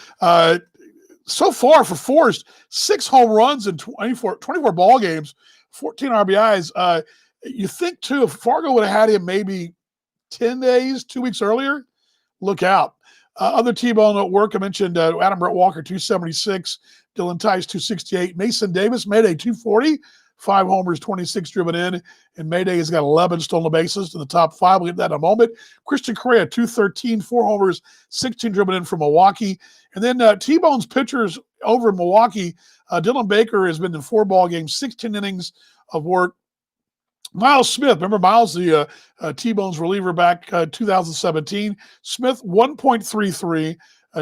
So far for Forrest, 6 home runs in 24 ball games, 14 RBIs. You think, too, if Fargo would have had him maybe 10 days, 2 weeks earlier, look out. Other T-bone at work, I mentioned Adam Brett Walker, 276, Dylan Tice, 268, Mason Davis, Mayday, 240, 5 homers, 26 driven in, and Mayday has got 11 stolen bases to the top 5. We'll get that in a moment. Christian Correa, 213, 4 homers, 16 driven in from Milwaukee. And then T-bone's pitchers over in Milwaukee, Dylan Baker has been in 4 ball games, 16 innings of work. Miles Smith, remember Miles, the T-bone's reliever back 2017. Smith, 1.33,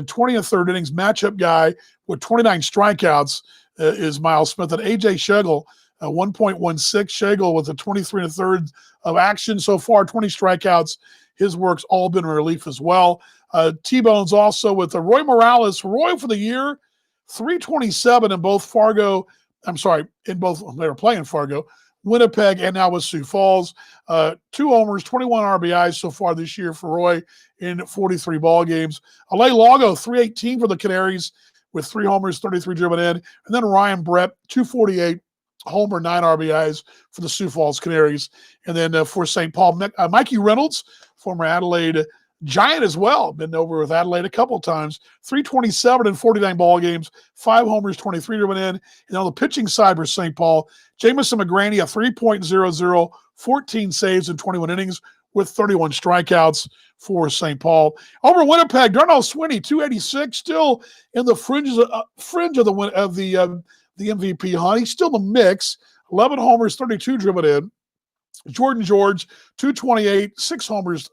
20 and third innings, matchup guy with 29 strikeouts is Miles Smith. And A.J. Schegel, 1.16. Schegel with a 23 and a third of action so far, 20 strikeouts. His work's all been relief as well. T-bone's also with Roy Morales. Roy for the year, 327 in both Fargo. I'm sorry, in both, they were playing Fargo, Winnipeg, and now with Sioux Falls. 2 homers, 21 RBIs so far this year for Roy in 43 ball games. Alay Lago, 318 for the Canaries with 3 homers, 33 driven in. And then Ryan Brett, 248, homer, 9 RBIs for the Sioux Falls Canaries. And then for St. Paul, Mikey Reynolds, former Adelaide Giant as well, been over with Adelaide a couple times, 327 in 49 ball games, 5 homers, 23 driven in. And on the pitching side for St. Paul, Jamison McGraney, a 3.00, 14 saves in 21 innings with 31 strikeouts for St. Paul. Over Winnipeg, Darnell Swinney, 286, still in the fringe of the MVP hunt. He's still in the mix, 11 homers, 32 driven in. Jordan George, 228, 6 homers,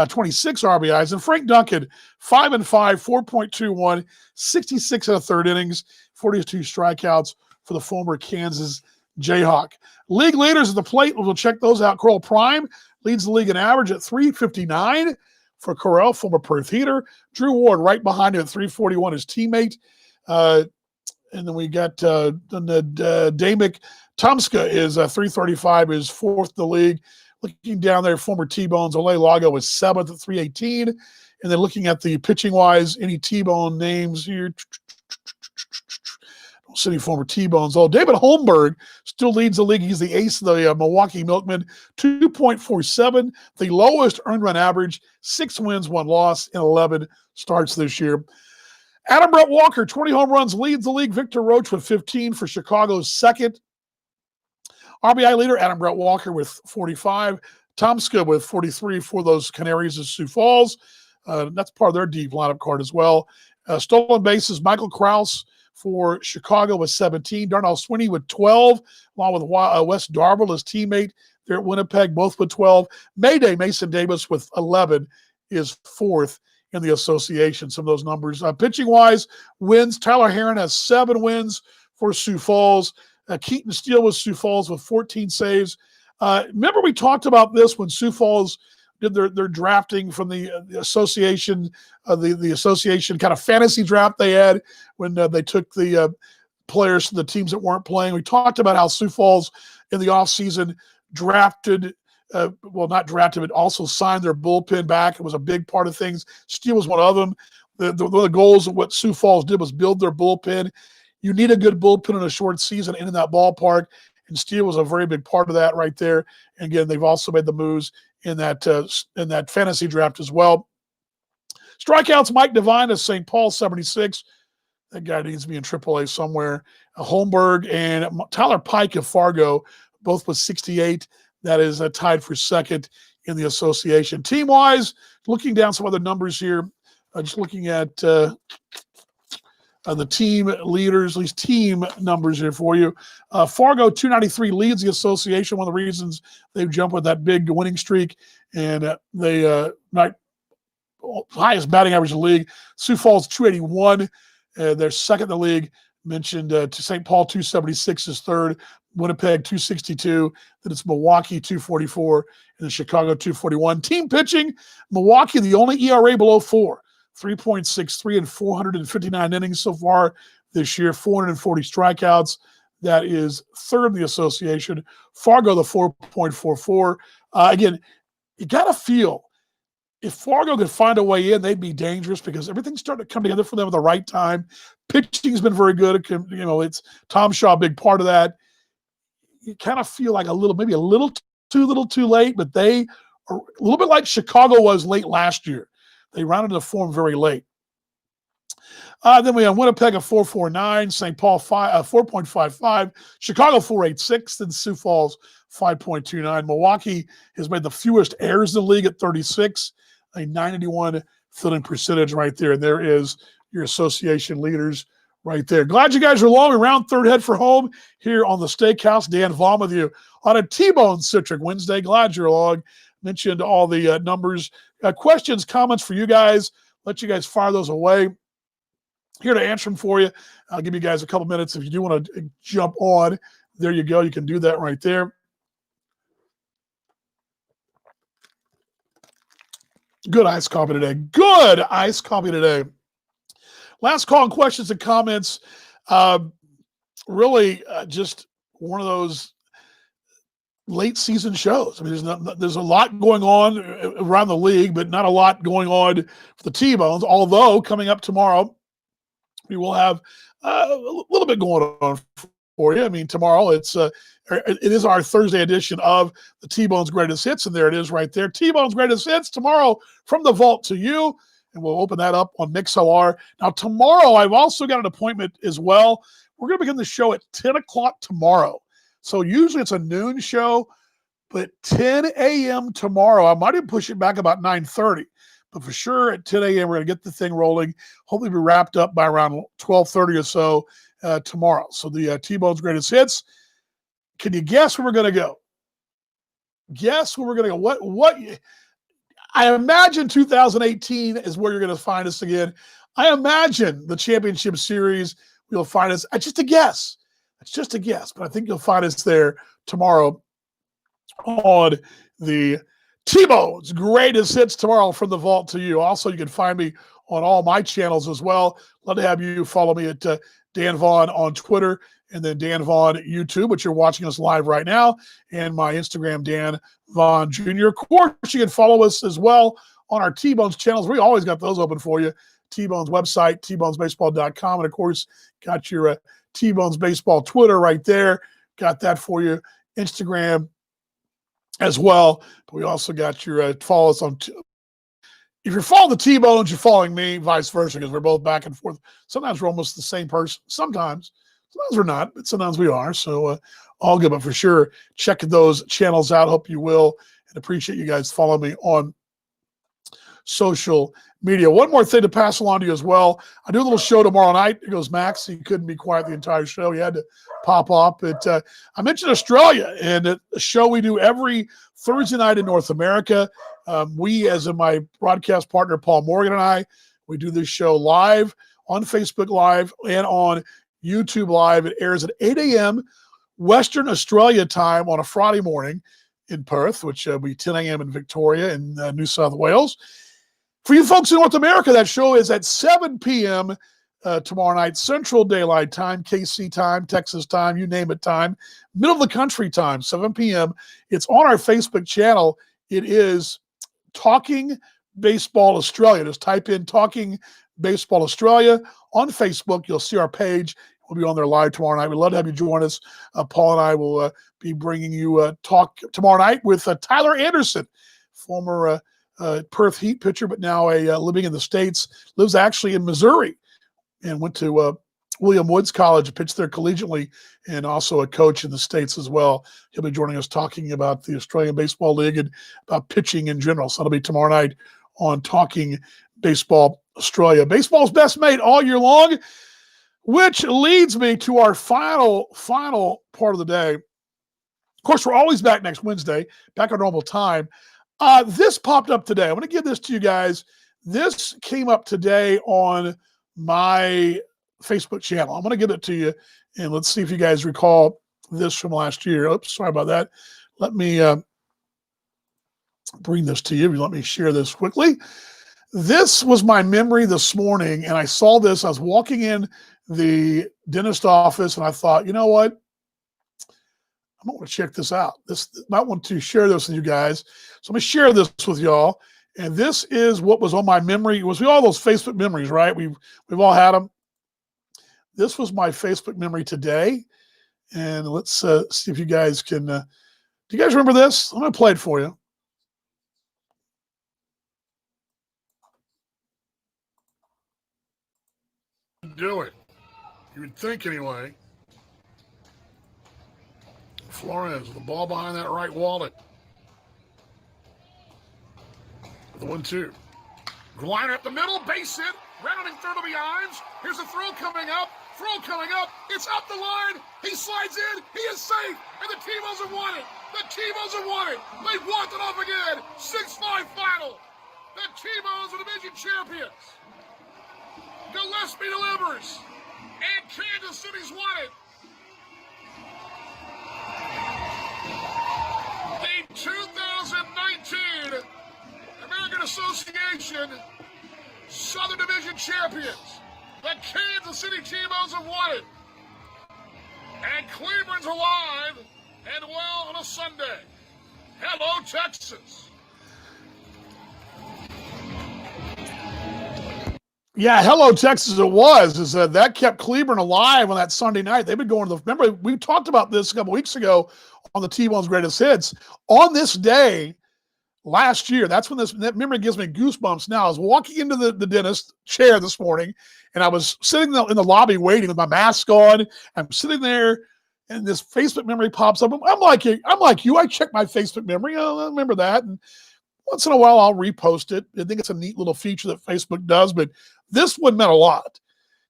26 RBIs. And Frank Duncan, 5 and 5, 4.21, 66 and a third innings, 42 strikeouts for the former Kansas Jayhawk. League leaders at the plate, we'll check those out. Corral Prime leads the league in average at 359 for Corral, former Perth Heater. Drew Ward right behind him at 341, his teammate. And then we got Damick Tomska is 335, is 4th in the league. Looking down there, former T-bones, Alay Lago was 7th at 318. And then looking at the pitching-wise, any T-bone names here. Don't see any former T-bones. Oh, David Holmberg still leads the league. He's the ace of the Milwaukee Milkmen, 2.47, the lowest earned run average, 6 wins, 1 loss in 11 starts this year. Adam Brett Walker, 20 home runs, leads the league. Victor Roach with 15 for Chicago's 2nd. RBI leader, Adam Brett Walker with 45. Tomska with 43 for those Canaries of Sioux Falls. That's part of their deep lineup card as well. Stolen bases, Michael Krause for Chicago with 17. Darnell Swinney with 12, along with Wes Darville, his teammate there at Winnipeg, both with 12. Mayday, Mason Davis with 11 is 4th in the association. Some of those numbers. Pitching-wise, wins. Tyler Heron has 7 wins for Sioux Falls. Keaton Steele with Sioux Falls with 14 saves. Remember we talked about this when Sioux Falls did their drafting from the association, the association kind of fantasy draft they had when they took the players to the teams that weren't playing. We talked about how Sioux Falls in the offseason drafted, not drafted, but also signed their bullpen back. It was a big part of things. Steele was one of them. One of the goals of what Sioux Falls did was build their bullpen. You need a good bullpen in a short season and in that ballpark, and Steele was a very big part of that right there. And again, they've also made the moves in that fantasy draft as well. Strikeouts, Mike Devine of St. Paul, 76. That guy needs to be in AAA somewhere. Holmberg and Tyler Pike of Fargo, both with 68. That is tied for 2nd in the association. Team-wise, looking down some other numbers here, just looking at the team leaders, at least team numbers here for you. Fargo, 293, leads the association. One of the reasons they've jumped with that big winning streak, and they highest batting average in the league. Sioux Falls, 281. They're 2nd in the league. Mentioned to St. Paul, 276 is 3rd. Winnipeg, 262. Then it's Milwaukee, 244. And then Chicago, 241. Team pitching, Milwaukee, the only ERA below 4. 3.63 and 459 innings so far this year, 440 strikeouts. That is third in the association. Fargo, the 4.44. Again, you got to feel if Fargo could find a way in, they'd be dangerous because everything's starting to come together for them at the right time. Pitching's been very good. It's Tom Shaw, a big part of that. You kind of feel like maybe a little too late, but they are a little bit like Chicago was late last year. They rounded the form very late. Then we have Winnipeg at 4.49, St. Paul 4.55, Chicago 4.86, and Sioux Falls 5.29. Milwaukee has made the fewest errors in the league at 36, a 981 fielding percentage right there. And there is your association leaders right there. Glad you guys are along. Around third head for home here on the Steakhouse. Dan Vaughn with you on a T-Bone Citric Wednesday. Glad you're along. Mentioned all the numbers. Questions, comments for you guys. Let you guys fire those away. Here to answer them for you. I'll give you guys a couple minutes. If you do want to jump on, there you go. You can do that right there. Good iced coffee today. Good iced coffee today. Last call on questions and comments. Really just one of those late season shows. I mean, there's a lot going on around the league, but not a lot going on for the T-Bones. Although coming up tomorrow, we will have a little bit going on for you. I mean, tomorrow it is our Thursday edition of the T-Bones Greatest Hits, and there it is right there. T-Bones Greatest Hits tomorrow from the vault to you, and we'll open that up on MixLR. Now, tomorrow I've also got an appointment as well. We're going to begin the show at 10 o'clock tomorrow. So usually it's a noon show, but 10 a.m. tomorrow. I might even push it back about 9:30. But for sure, at 10 a.m., we're going to get the thing rolling. Hopefully, be wrapped up by around 12:30 or so tomorrow. So the T-Bones Greatest Hits. Can you guess where we're going to go? Guess where we're going to go. What? I imagine 2018 is where you're going to find us again. I imagine the Championship Series, you'll find us. It's just a guess. It's just a guess. But I think you'll find us there tomorrow on the T-Bones Greatest Hits tomorrow from the vault to you. Also, you can find me on all my channels as well. Love to have you follow me at Dan Vaughn on Twitter and then Dan Vaughn YouTube, which you're watching us live right now, and my Instagram, Dan Vaughn Jr. Of course, you can follow us as well on our T-Bones channels. We always got those open for you. T-Bones website, tbonesbaseball.com, and of course, got your T-Bones Baseball Twitter right there. Got that for you. Instagram as well. But we also got your follow us on. If you're following the T-Bones, you're following me, vice versa, because we're both back and forth. Sometimes we're almost the same person. Sometimes we're not, but sometimes we are. So all good. But for sure, check those channels out. Hope you will, and appreciate you guys following me on social media. One more thing to pass along to you as well. I do a little show tomorrow night. It goes Max. He couldn't be quiet the entire show. He had to pop off. But I mentioned Australia, and a show we do every Thursday night in North America. We, as in my broadcast partner, Paul Morgan, and I, we do this show live on Facebook Live and on YouTube Live. It airs at 8 a.m. Western Australia time on a Friday morning in Perth, which will be 10 a.m. in Victoria and New South Wales. For you folks in North America, that show is at 7 p.m. Tomorrow night, Central Daylight Time, KC time, Texas time, you name it time, middle of the country time, 7 p.m. It's on our Facebook channel. It is Talking Baseball Australia. Just type in Talking Baseball Australia on Facebook. You'll see our page. We'll be on there live tomorrow night. We'd love to have you join us. Paul and I will be bringing you talk tomorrow night with Tyler Anderson, former Perth Heat pitcher, but now living in the States, lives actually in Missouri, and went to William Woods College, pitched there collegiately, and also a coach in the States as well. He'll be joining us talking about the Australian Baseball League and about pitching in general. So that'll be tomorrow night on Talking Baseball Australia. Baseball's best mate all year long, which leads me to our final part of the day. Of course, we're always back next Wednesday, back our normal time. This popped up today. I'm going to give this to you guys. This came up today on my Facebook channel. I'm going to give it to you, and let's see if you guys recall this from last year. Oops, sorry about that. Let me bring this to you. Let me share this quickly. This was my memory this morning, and I saw this. I was walking in the dentist office, and I thought, you know what? I might want to check this out. Might want to share this with you guys. So I'm going to share this with y'all. And this is what was on my memory. It was all those Facebook memories, right? We've all had them. This was my Facebook memory today. And let's see if you guys can. Do you guys remember this? I'm going to play it for you. Do it. You would think anyway. Flores with the ball behind that right wallet. The 1-2. Line up the middle, base hit, rounding third of the irons. Here's a throw coming up. It's up the line. He slides in. He is safe. And the T-Bones have won it. They've walked it off again. 6-5 final. The T-Bones are division champions. Gillespie delivers. And Kansas City's won it. The 2019 American Association Southern Division champions. The Kansas City T-Bones have won it. And Cleveland's alive and well on a Sunday. Hello, Texas. Yeah, hello, Texas. It was. That kept Cleveland alive on that Sunday night. They've been going to remember, we talked about this a couple weeks ago on the T-Bone's Greatest Hits. On this day, last year, that's when that memory gives me goosebumps now. I was walking into the dentist chair this morning, and I was sitting in the lobby waiting with my mask on. I'm sitting there, and this Facebook memory pops up. I'm like you. I check my Facebook memory. I remember that. And once in a while, I'll repost it. I think it's a neat little feature that Facebook does. But this one meant a lot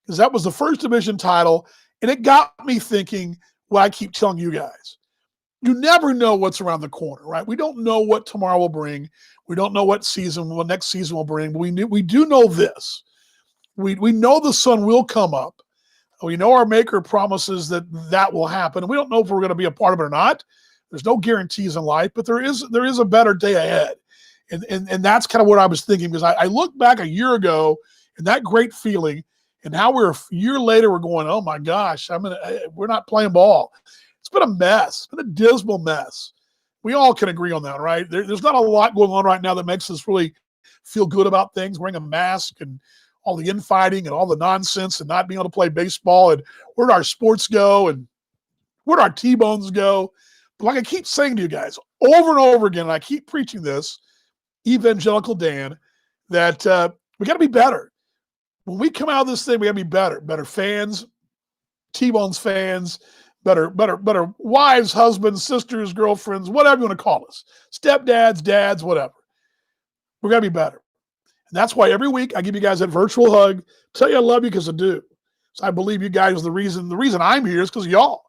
because that was the first division title, and it got me thinking what I keep telling you guys. You never know what's around the corner, right? We don't know what tomorrow will bring. We don't know what next season will bring. But we do know this. We know the sun will come up. We know our maker promises that will happen. And we don't know if we're going to be a part of it or not. There's no guarantees in life, but there is a better day ahead. And that's kind of what I was thinking, because I look back a year ago and that great feeling, and how we're a year later, we're going, oh my gosh, we're not playing ball. It's been a mess. It's been a dismal mess. We all can agree on that, right? There's not a lot going on right now that makes us really feel good about things, wearing a mask and all the infighting and all the nonsense and not being able to play baseball, and where'd our sports go and where'd our T-Bones go? But like I keep saying to you guys over and over again, and I keep preaching this, Evangelical Dan, that we got to be better. When we come out of this thing, we got to be better. Better fans, T-Bones fans, better wives, husbands, sisters, girlfriends, whatever you want to call us. Stepdads, dads, whatever. We're going to be better. And that's why every week I give you guys that virtual hug, tell you I love you because I do. So I believe you guys are the reason I'm here is because of y'all.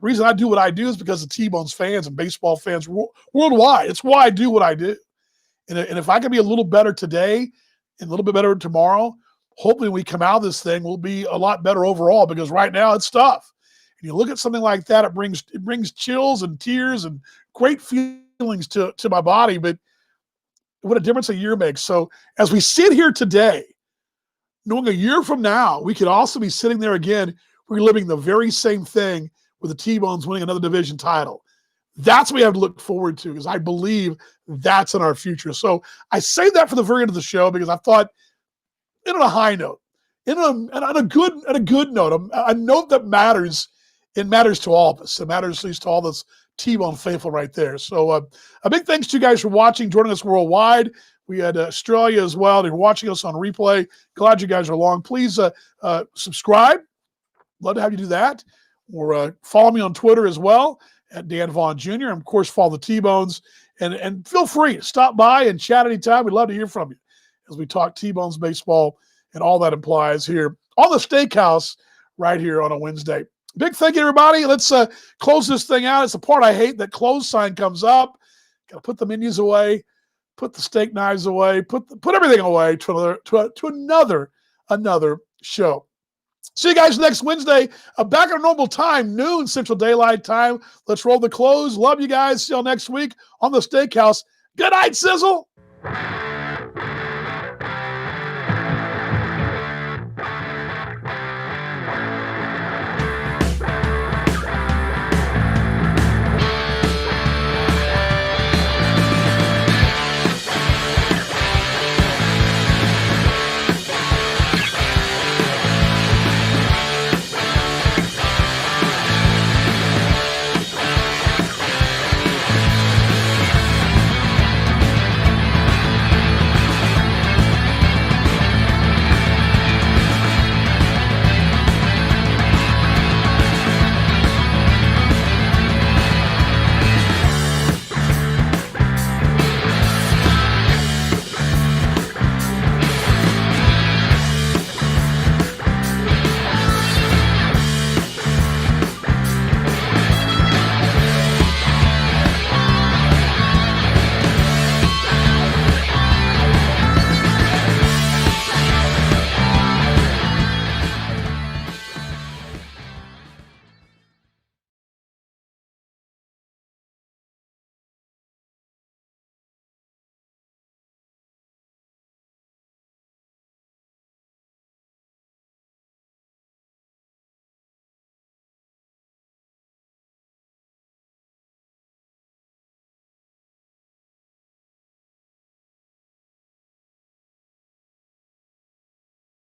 The reason I do what I do is because of T-Bones fans and baseball fans worldwide. It's why I do what I do. And if I can be a little better today and a little bit better tomorrow, hopefully when we come out of this thing, we'll be a lot better overall, because right now it's tough. And you look at something like that, it brings chills and tears and great feelings to my body, but what a difference a year makes. So as we sit here today, knowing a year from now, we could also be sitting there again, reliving the very same thing with the T-Bones winning another division title. That's what we have to look forward to, because I believe that's in our future. So I say that for the very end of the show, because I thought, on a high note, on a good note, a note that matters. It matters to all of us. It matters at least to all this T-Bone faithful right there. So a big thanks to you guys for watching, joining us worldwide. We had Australia as well. They're watching us on replay. Glad you guys are along. Please subscribe. Love to have you do that. Or follow me on Twitter as well at Dan Vaughn Jr. And of course, follow the T-Bones. And feel free to stop by and chat anytime. We'd love to hear from you as we talk T-Bones baseball and all that implies here on the Steakhouse right here on a Wednesday. Big thank you, everybody. Let's close this thing out. It's the part I hate, that close sign comes up. Got to put the menus away, put the steak knives away, put everything away to another show. See you guys next Wednesday. Back at a normal time, noon Central Daylight Time. Let's roll the close. Love you guys. See you next week on the Steakhouse. Good night, Sizzle.